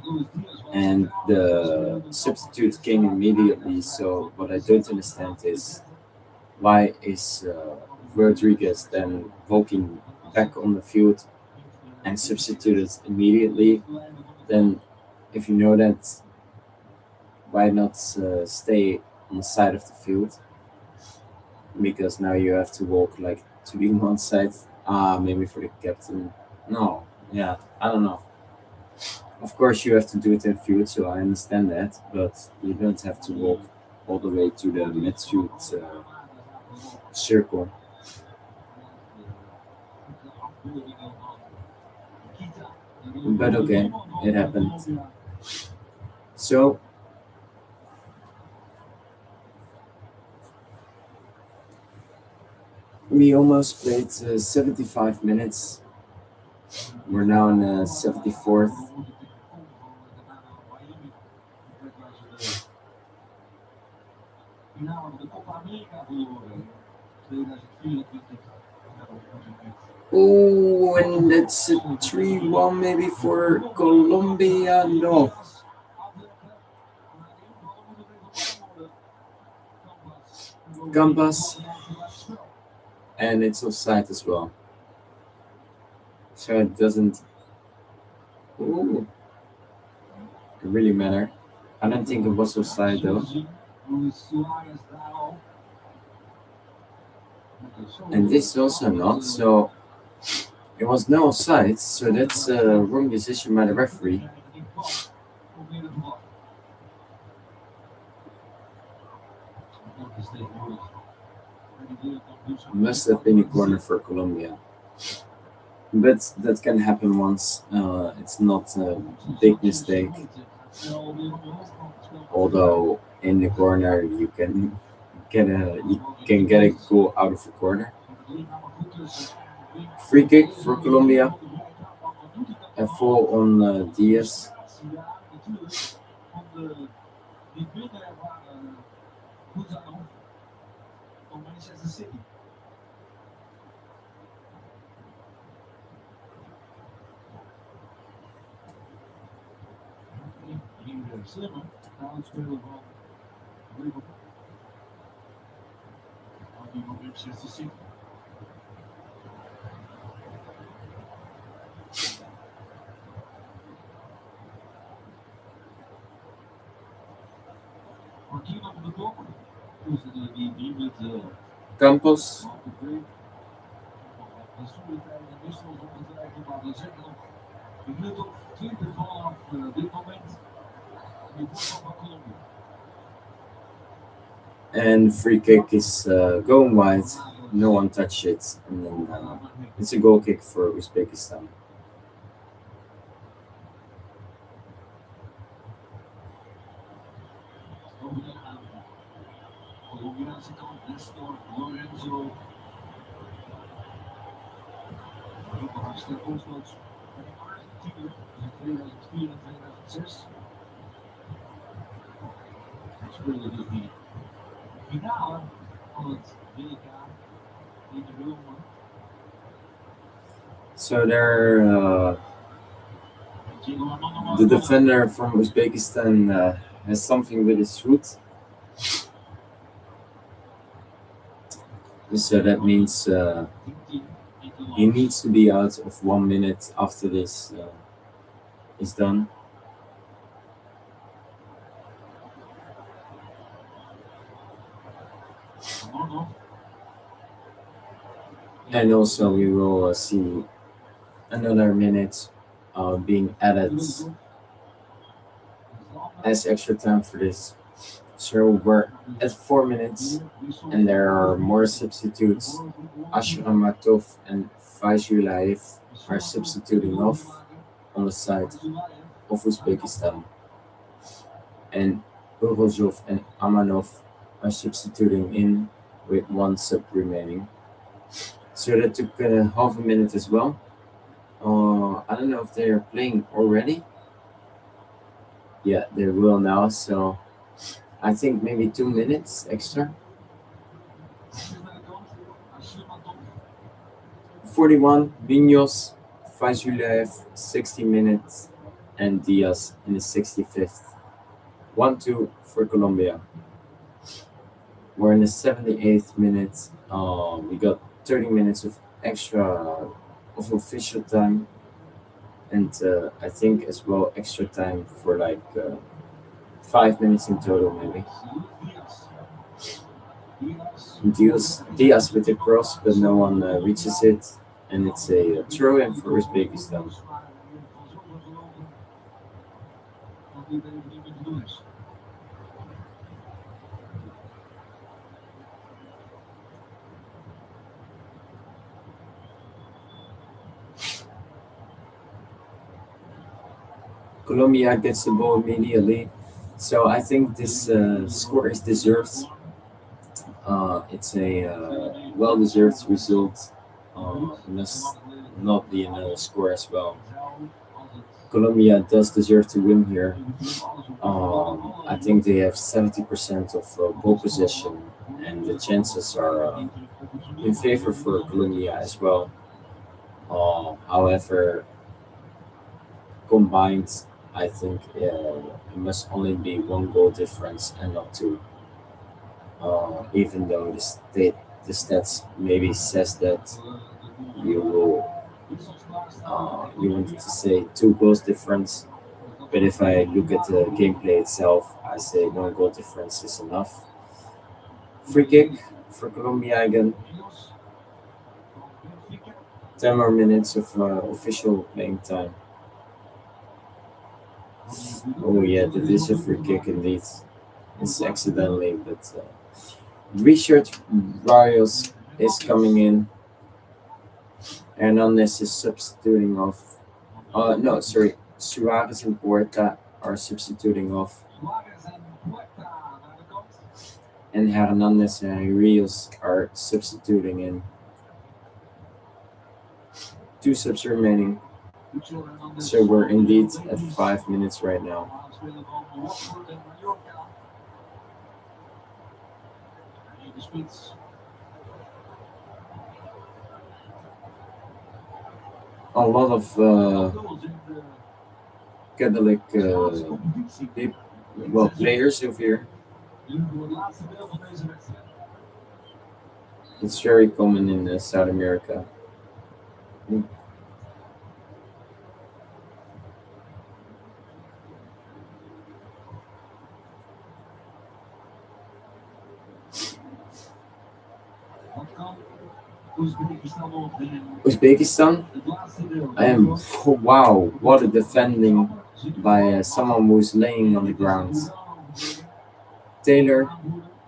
and the substitutes came immediately. So what I don't understand is why is Rodriguez then walking back on the field and substituted immediately? Then if you know that, why not stay on the side of the field? Because now you have to walk like to the one side. Maybe for the captain. No, yeah, I don't know. Of course you have to do it in field, so I understand that, but you don't have to walk all the way to the midfield circle. But okay, it happened. So we almost played 75 minutes. We're now in the 74th. Oh, and it's a 3-1 maybe for Colombia. No. Campas. And it's offside as well. So it doesn't really matter. I don't think it was offside though. And this also not, so it was no offside, so that's a wrong decision by the referee. Must have been a corner for Colombia. But that can happen once. It's not a big mistake. Although in the corner you can get a goal out of the corner. Free kick for Colombia. A fall on Diaz. Slimmer, oudspeler van Liverpool. Die van Manchester City. Martino op de klok. Dus die met Campos. Een minuut of 20 vanaf dit moment. And free kick is going wide. No one touched it, and then it's a goal kick for Uzbekistan. Speelde dus die finale van het WK in Rome. So there, the defender from Uzbekistan has something with his foot. So that means he needs to be out of 1 minute after this is done. And also we will see another minute being added as extra time for this. So we're at 4 minutes and there are more substitutes. Ashramatov and Faizullayev are substituting off on the side of Uzbekistan. And Urozov and Amanov are substituting in with one sub remaining. So that took half a minute as well. I don't know if they are playing already. Yeah, they will now. So I think maybe 2 minutes extra. 41, Vinos, Faizullayev, 60 minutes, and Diaz in the 65th. 1-2 for Colombia. We're in the 78th minute. We got 30 minutes of extra of official time, and I think as well extra time for like 5 minutes in total, maybe. Diaz with the cross, but no one reaches it, and it's a throw in for Uzbekistan. Colombia gets the ball immediately, so I think this score is deserved. It's a well-deserved result. Must not be another score as well. Colombia does deserve to win here. I think they have 70% of ball possession, and the chances are in favor for Colombia as well. However, combined, I think it must only be one goal difference and not two. Even though the stats maybe says that you will you wanted to say two goals difference, but if I look at the gameplay itself, I say one goal difference is enough. Free kick for Colombia again. 10 more minutes of official playing time. Oh yeah, that is a free kick indeed. It's accidentally, but Richard Barrios is coming in. Hernandez is substituting off. No, sorry. Suarez and Puerta are substituting off. And Hernandez and Rios are substituting in. 2 subs remaining. So we're indeed at 5 minutes right now. A lot of Catholic players over here. It's very common in South America. Uzbekistan, wow, what a defending by someone who's laying on the ground. Taylor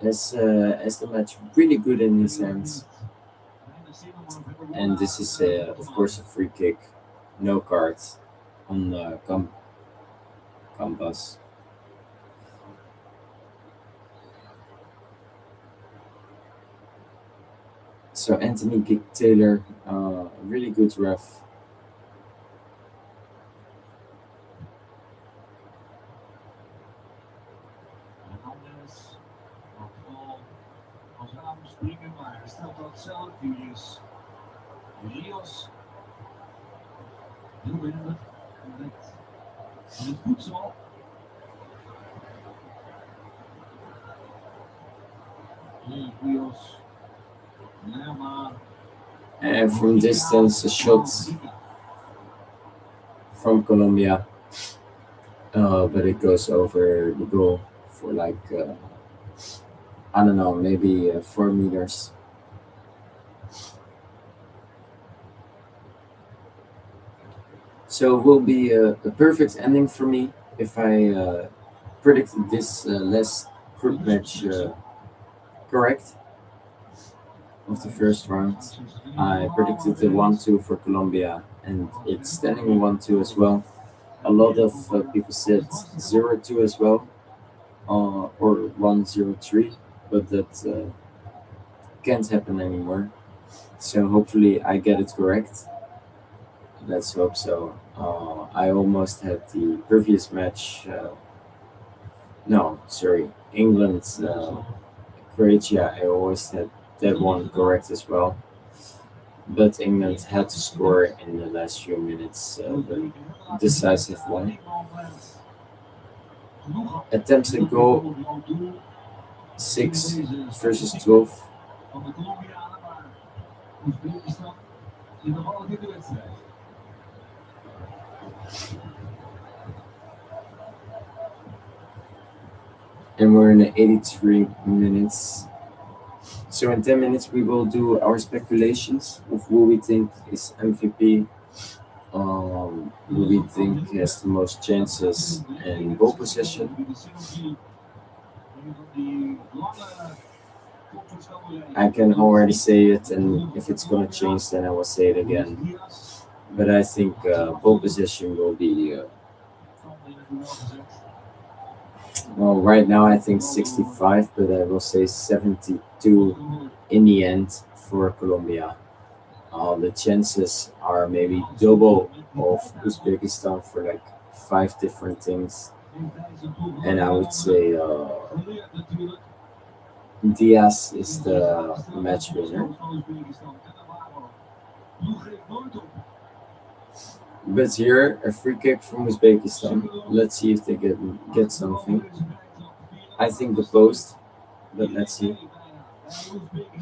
has the match really good in his hands, and this is of course a free kick, no cards on Campas. So Anthony Taylor, really good ref. Ja, maar And from distance, a shot from Colombia, but it goes over the goal for like I don't know, maybe 4 meters. So it will be a perfect ending for me if I predicted this last group match correct of the first round. I predicted the 1-2 for Colombia, and it's standing 1-2 as well. A lot of people said 0-2 as well, or 1-0-3, but that can't happen anymore. So hopefully I get it correct. Let's hope so. I almost had the previous match. No, sorry, England, Croatia. I always had that one correct as well. But England had to score in the last few minutes, the decisive one. Attempted goal 6 versus 12. van de Colombianen, maar Uzbekistan zit nog altijd in de wedstrijd. And we're in the 83 minutes. So in 10 minutes we will do our speculations of who we think is MVP, who we think has the most chances in ball possession. I can already say it, and if it's gonna change, then I will say it again. But I think ball possession will be. Well, right now I think 65, but I will say 72 in the end for Colombia. The chances are maybe double of Uzbekistan for like 5 different things. And I would say Diaz is the match winner. But here, a free kick from Uzbekistan. Let's see if they get something. I think the post, but let's see.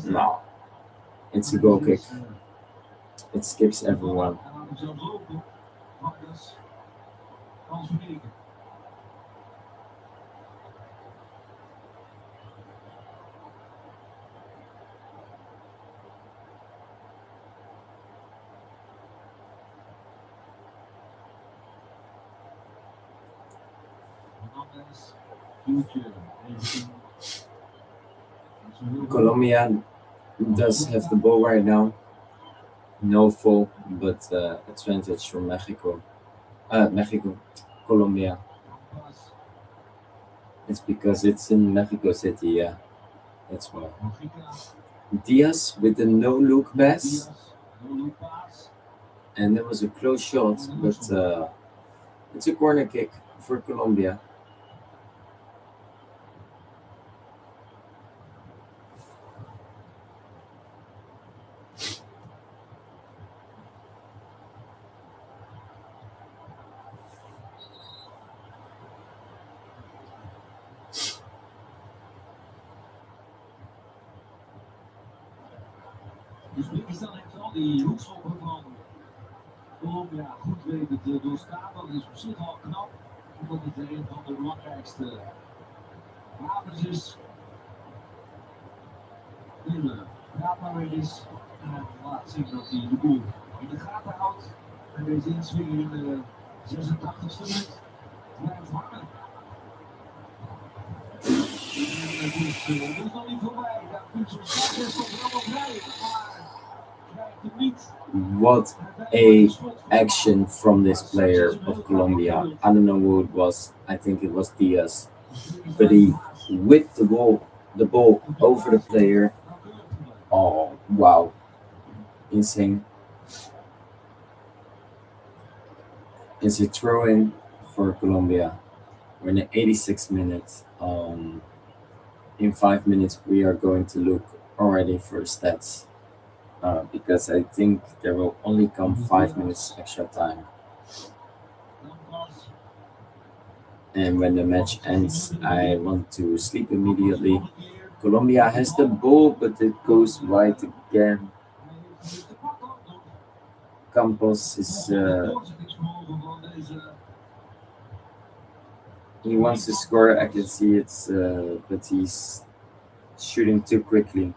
No, it's a goal kick. It skips everyone. Colombia does have the ball right now. No fault, but advantage from Mexico. Colombia. It's because it's in Mexico City, yeah. That's why. Diaz with the no-look pass. And there was a close shot, but it's a corner kick for Colombia. Uzbekistan heeft al die hoekschoppen van Colombia goed weten te doorstaan. Dat is op zich al knap, omdat het een van de belangrijkste wapens is. Nu gaat maar weer eens en laat zien dat hij de boel in de gaten houdt. En deze inswingen in de 86e minuut blijft hangen. Het is nog niet voorbij. Ja, Pieter Sanchez komt er nog bij. Maar krijgt hem niet. What a action from this player of Colombia. I don't know who it was. I think it was Diaz. But he whipped the ball over the player. Oh, wow. Insane. It's a throw-in for Colombia. We're in the 86th minute. In 5 minutes, we are going to look already for stats. Because I think there will only come 5 minutes extra time. And when the match ends, I want to sleep immediately Colombia has the ball, but it goes wide again. Campos is he wants to score. I can see it's but he's shooting too quickly.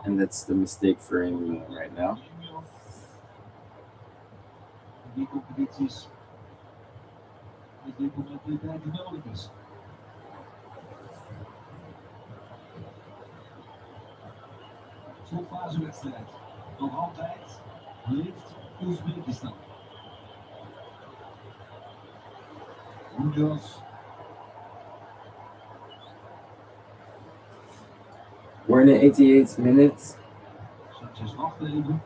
And that's the mistake for him right now. Die competities is dit moment weer tijd die nodig is. Slotfasewedstrijd. Nog altijd leeft Uzbekistan. Munoz. We're in the 88th minute. Sanchez wacht even.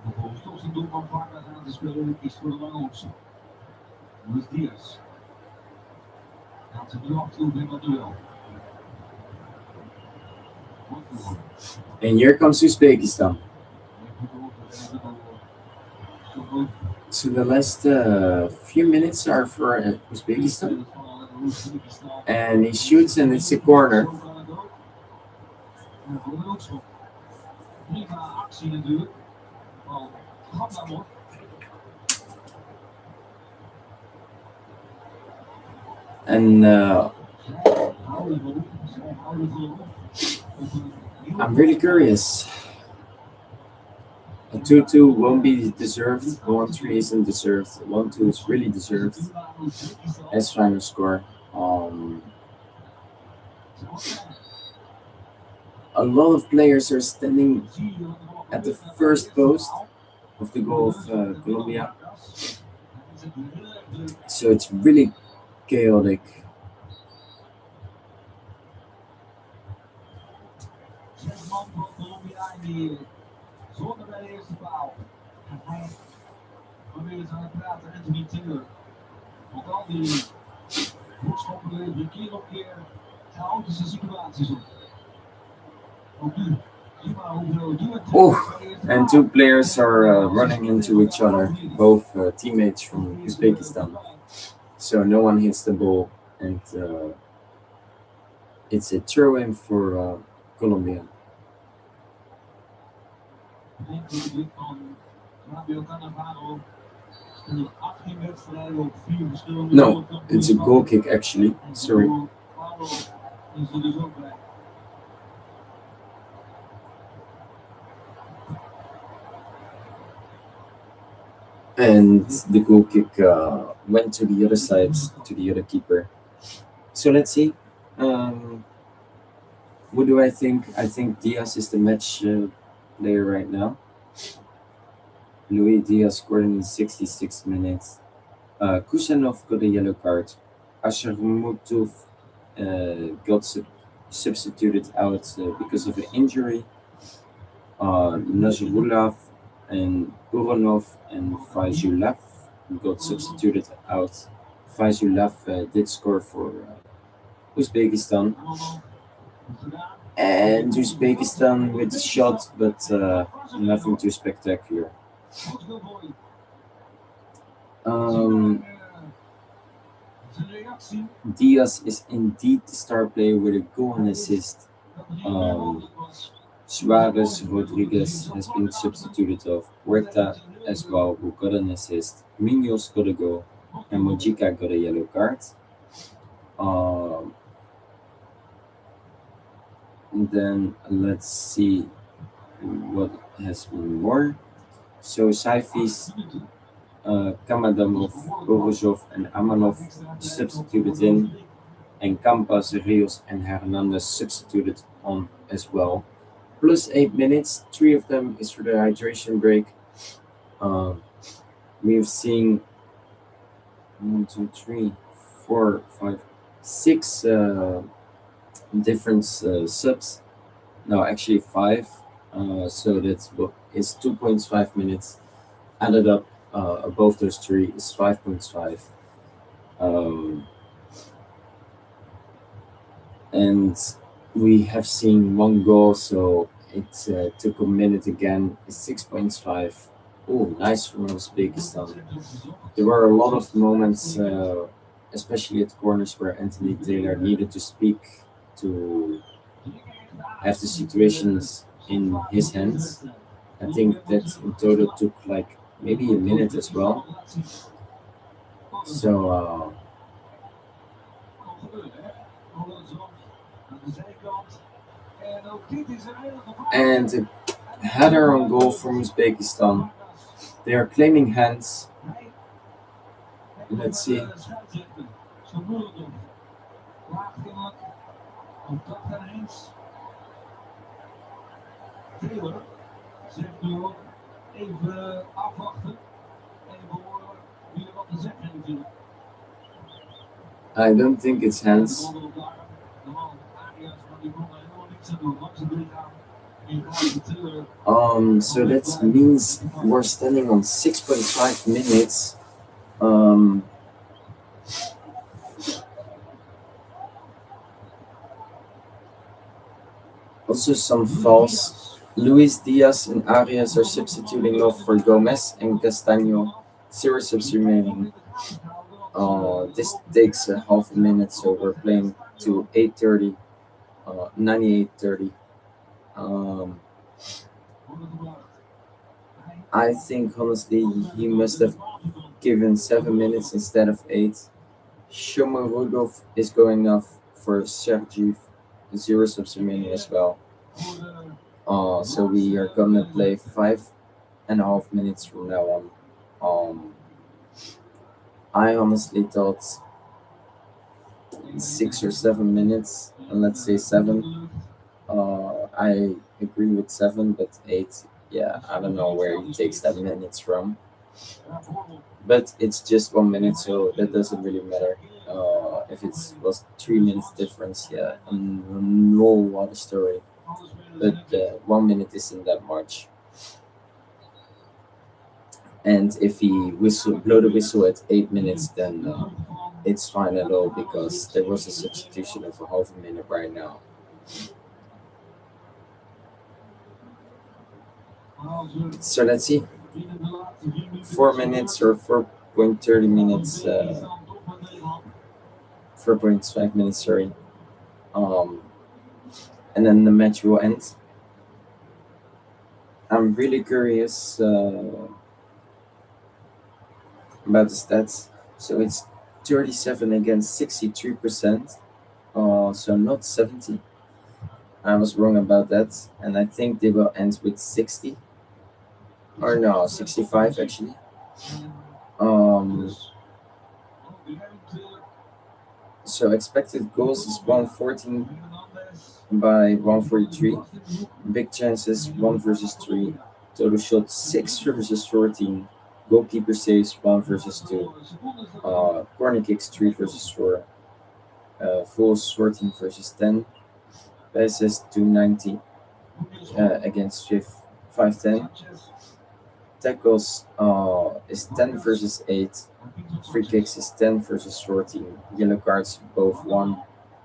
Vervolgens toch zijn doelman vaker aan te spelen en kiest voor de lange optie. Luis Diaz. Gaat ze nu aftroeven in dat duel. And here comes Uzbekistan. So the last few minutes are for Uzbekistan. And he shoots and it's a corner. Prima actie natuurlijk. And I'm really curious. A 2-2 won't be deserved. 1-3 isn't deserved. 1-2 is really deserved as final score. A lot of players are standing at the first post of the goal of Colombia. So it's really chaotic. Zonder bij de eerste paal. Hij probeert aan het praten en niet Taylor. Want al die boodschappen leveren keer op keer chaotische situaties op. Ook nu. Oh, and two players are running into each other, both teammates from Uzbekistan. So no one hits the ball, and it's a throw-in for Colombia. No, it's a goal kick actually. Sorry. And the goal kick went to the other side, to the other keeper. So let's see. What do I think? I think Diaz is the match player right now. Luis Diaz scored in 66 minutes. Kusanov got a yellow card. Asher Mutuf got substituted out because of an injury. Nazrullah and Uronov and Fazulov got substituted out. Fazulov did score for Uzbekistan. And Uzbekistan with a shot, but nothing too spectacular. Diaz is indeed the star player with a goal and assist. Suarez Rodriguez has been substituted off. Huerta as well, who got an assist. Munoz got a goal. And Mojica got a yellow card. And then let's see what has been more. So Saifis, Kamadamov, Borozov, and Amanov substituted in. And Campas, Rios, and Hernandez substituted on as well. Plus 8 minutes, 3 of them is for the hydration break. We've seen 1, 2, 3, 4, 5, 6 different subs. No, actually 5. So that's what is 2.5 minutes. Added up above those 3 is 5.5. And we have seen 1 goal, so it took a minute again. It's 6.5 Oh, nice from Uzbekistan. There were a lot of moments, especially at corners, where Anthony Taylor needed to speak to have the situations in his hands. I think that in total took like maybe a minute as well. So, and a header on goal from Uzbekistan. They are claiming hands. Let's see. Taylor zegt nu ook even afwachten. Even horen wie er wat te zeggen heeft natuurlijk. I don't think it's hands. De man Arias, maar die kon er helemaal niks aan doen. Langs het lichaam. En gaat de Taylor. So that means we're standing on 6.5 minutes. Also some fouls. Luis Diaz and Arias are substituting off for Gomez and Castaño. 0 subs remaining. This takes a half a minute, so we're playing to 8:30, 98:30. I think honestly he must have given 7 minutes instead of 8. Shoma Rudolph is going off for Sergi, 0 subs remaining as well. So we are gonna play 5.5 minutes from now on. I honestly thought 6 or 7 minutes, and let's say 7. I agree with 7, but 8, yeah, I don't know where he takes that minutes from. But it's just 1 minute, so that doesn't really matter. If it was 3 minutes difference, yeah, no other story. But 1 minute isn't that much. And if he blow the whistle at 8 minutes, then it's fine at all, because there was a substitution of a half a minute right now. So let's see. 4 minutes or 4.30 minutes, 4.5 minutes, sorry. And then the match will end. I'm really curious about the stats. So it's 37 against 63%. So not 70. I was wrong about that. And I think they will end with 60. Or no, 65 actually. So expected goals is 114 by 143. Big chances 1 versus 3. Total shots 6 versus 14. Goalkeeper saves 1 versus 2. Corner kicks 3 versus 4. Fouls 14 versus 10. Passes 290 against 510. Tackles is 10 versus 8. Free kicks is 10 versus 14. Yellow cards both 1.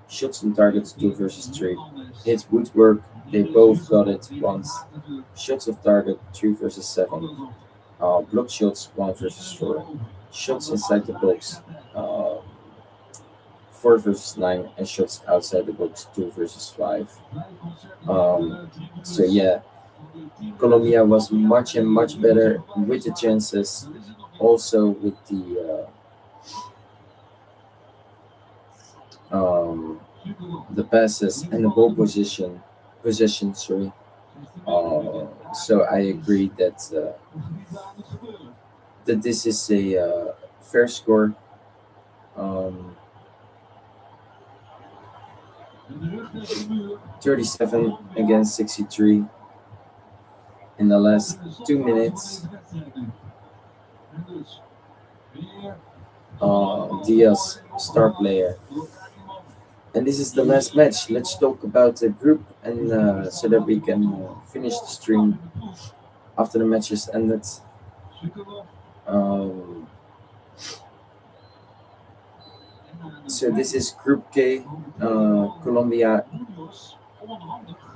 Shots on targets 2 versus 3. Hits woodwork, they both got it once. Shots of target 3 versus 7. Block shots 1 versus 4. Shots inside the box 4 versus 9. And shots outside the box 2 versus 5. So yeah, Colombia was much better with the chances, also with the passes and the ball possession. Sorry. So I agree that this is a fair score. 37 against 63 in the last 2 minutes. Diaz, star player. And this is the last match. Let's talk about the group, and so that we can finish the stream after the matches ended. So this is Group K. Colombia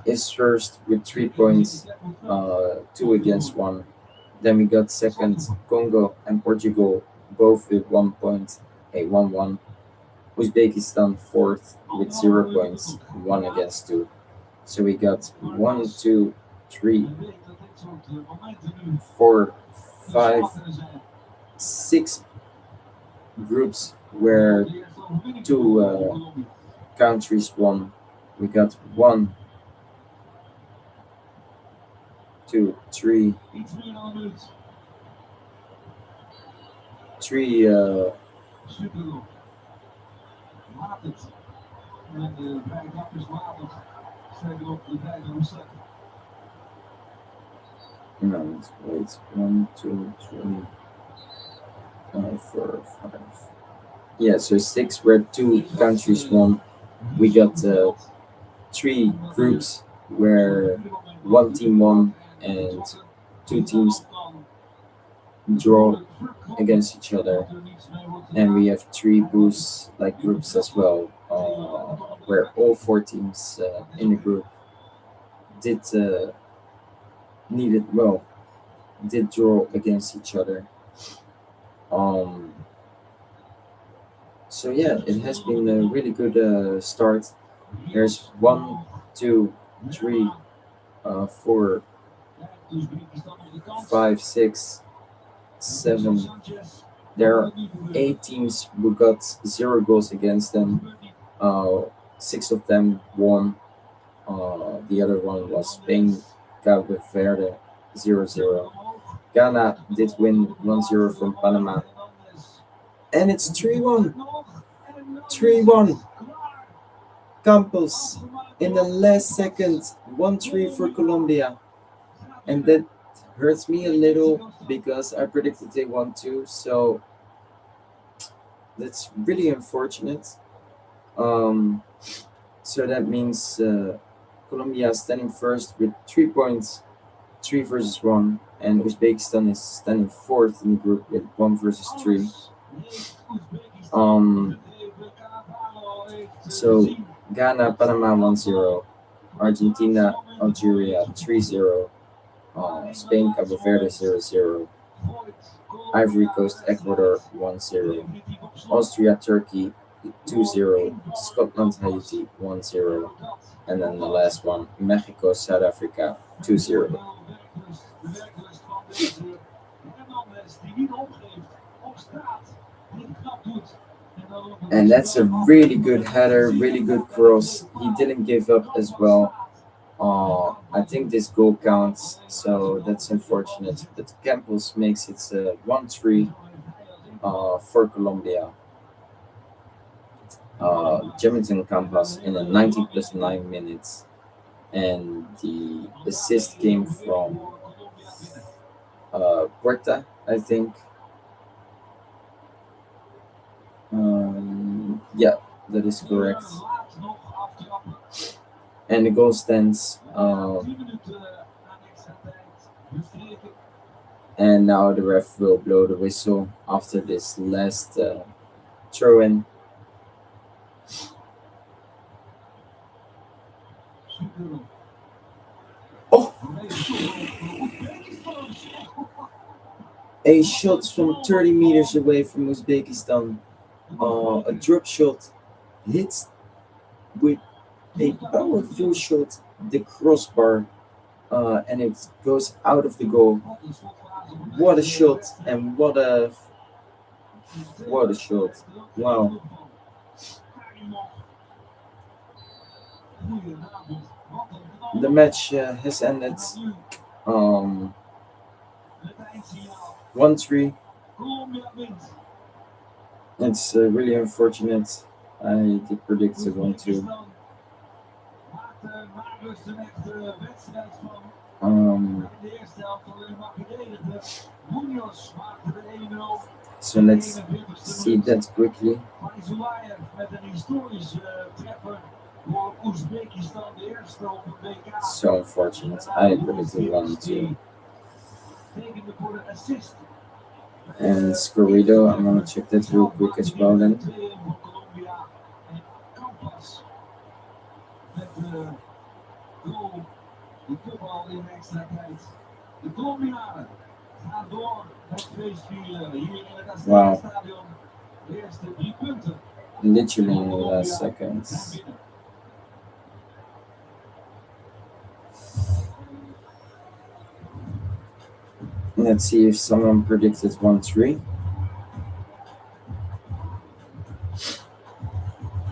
is first with 3 points, 2 against 1. Then we got second Congo and Portugal, both with 1 point, a 1-1. Uzbekistan fourth with 0 points, 1 against 2. So we got 1, 2, 3, 4, 5, 6 groups where 2 countries won. We got 1, 2, 3, 3 Laat het. Met de vrijdappers laat het. Sterker op de vrijdappers. no, let's wait. 1, 2, 3, 4, 5. Yeah, so 6 where 2 countries won. We got 3 groups where 1 team won and 2 teams draw against each other, and we have 3 boosts like groups as well, where all 4 teams in the group did did draw against each other. So yeah, it has been a really good start. There's 1, 2, 3, 4, 5, 6, 7. There are 8 teams who got 0 goals against them. 6 of them won. The other one was Spain, Cabo Verde 0-0. Ghana did win 1-0 from Panama. And it's 3-1. 3-1. Campos in the last second, 1-3 for Colombia. And that hurts me a little because I predicted they won too. So that's really unfortunate. So that means Colombia is standing first with 3 points, 3 versus 1, and Uzbekistan is standing fourth in the group with 1 versus 3. So Ghana, Panama 1-0, Argentina, Algeria 3-0, Spain, Cabo Verde 0-0, Ivory Coast, Ecuador 1-0, Austria, Turkey 2-0, Scotland, Haiti 1-0, and then the last one, Mexico, South Africa 2-0. And that's a really good header, really good cross. He didn't give up as well. I think this goal counts, so that's unfortunate. But Campos makes it 1-3 for Colombia. Jemison Campos in the 90 plus 9 minutes. And the assist came from Puerta, I think. Yeah, that is correct. And the goal stands. And now the ref will blow the whistle after this last throw-in. Oh! A shot from 30 meters away from Uzbekistan. A drop shot hits with a powerful shot the crossbar, and it goes out of the goal. What a shot, and what a shot. Wow. The match has ended 1-3. It's really unfortunate. I did predict a 1-2. So let's see that quickly. So unfortunate. I predicted 1-2. And Scorrido, I'm gonna check that real quick as well then. Ga door het feest vieren hier in het Wow. Stadion. De eerste 3 punten. Literally in the last seconds. binnen. Let's see if someone predicted 1-3.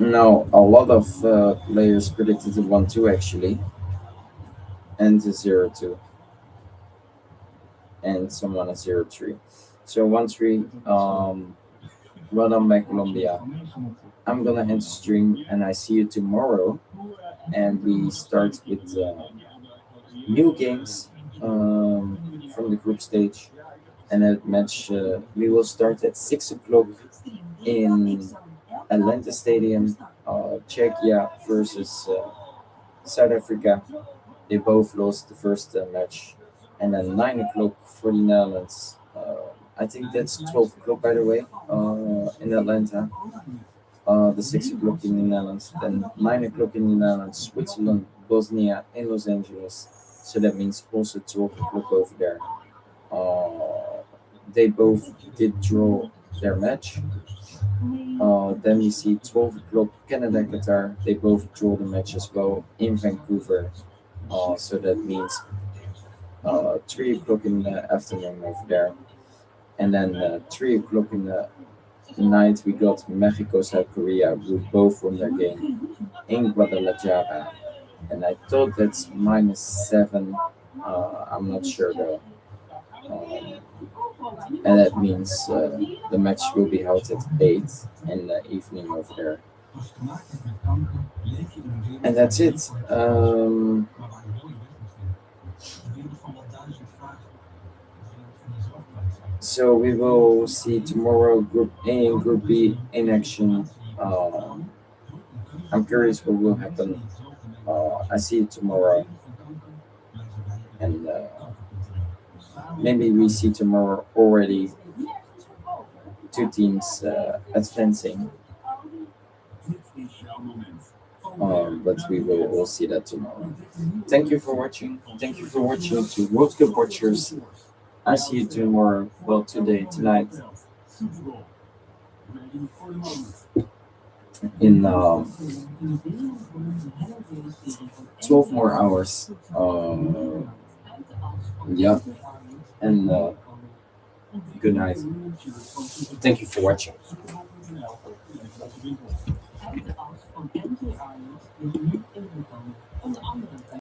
No, a lot of players predicted a 1-2 actually, and a 0-2, and someone a 0-3. So 1-3. Well done, by Colombia. I'm gonna end the stream, and I see you tomorrow. And we start with new games from the group stage, and that match we will start at 6 o'clock in Atlanta Stadium. Czechia versus South Africa. They both lost the first match, and then 9 o'clock for the Netherlands. I think that's 12 o'clock, by the way, in Atlanta. The 6 o'clock in the Netherlands, then 9 o'clock in the Netherlands, Switzerland, Bosnia, in Los Angeles. So that means also 12 o'clock over there. They both did draw their match. Then we see 12 o'clock Canada, Qatar. They both draw the match as well in Vancouver. So that means 3 o'clock in the afternoon over there. And then 3 o'clock in the night we got Mexico, South Korea, who both won their game in Guadalajara. And I thought that's -7. I'm not sure though. And that means the match will be held at 8 in the evening over there. And that's it. So we will see tomorrow Group A and Group B in action. I'm curious what will happen. I see it tomorrow. And maybe we see tomorrow already 2 teams advancing. But we will all see that tomorrow. Thank you for watching. Thank you for watching to World Cup Watchers. I see you tomorrow. Well, today, tonight. In 12 more hours. Yeah. And good night. Thank you for watching.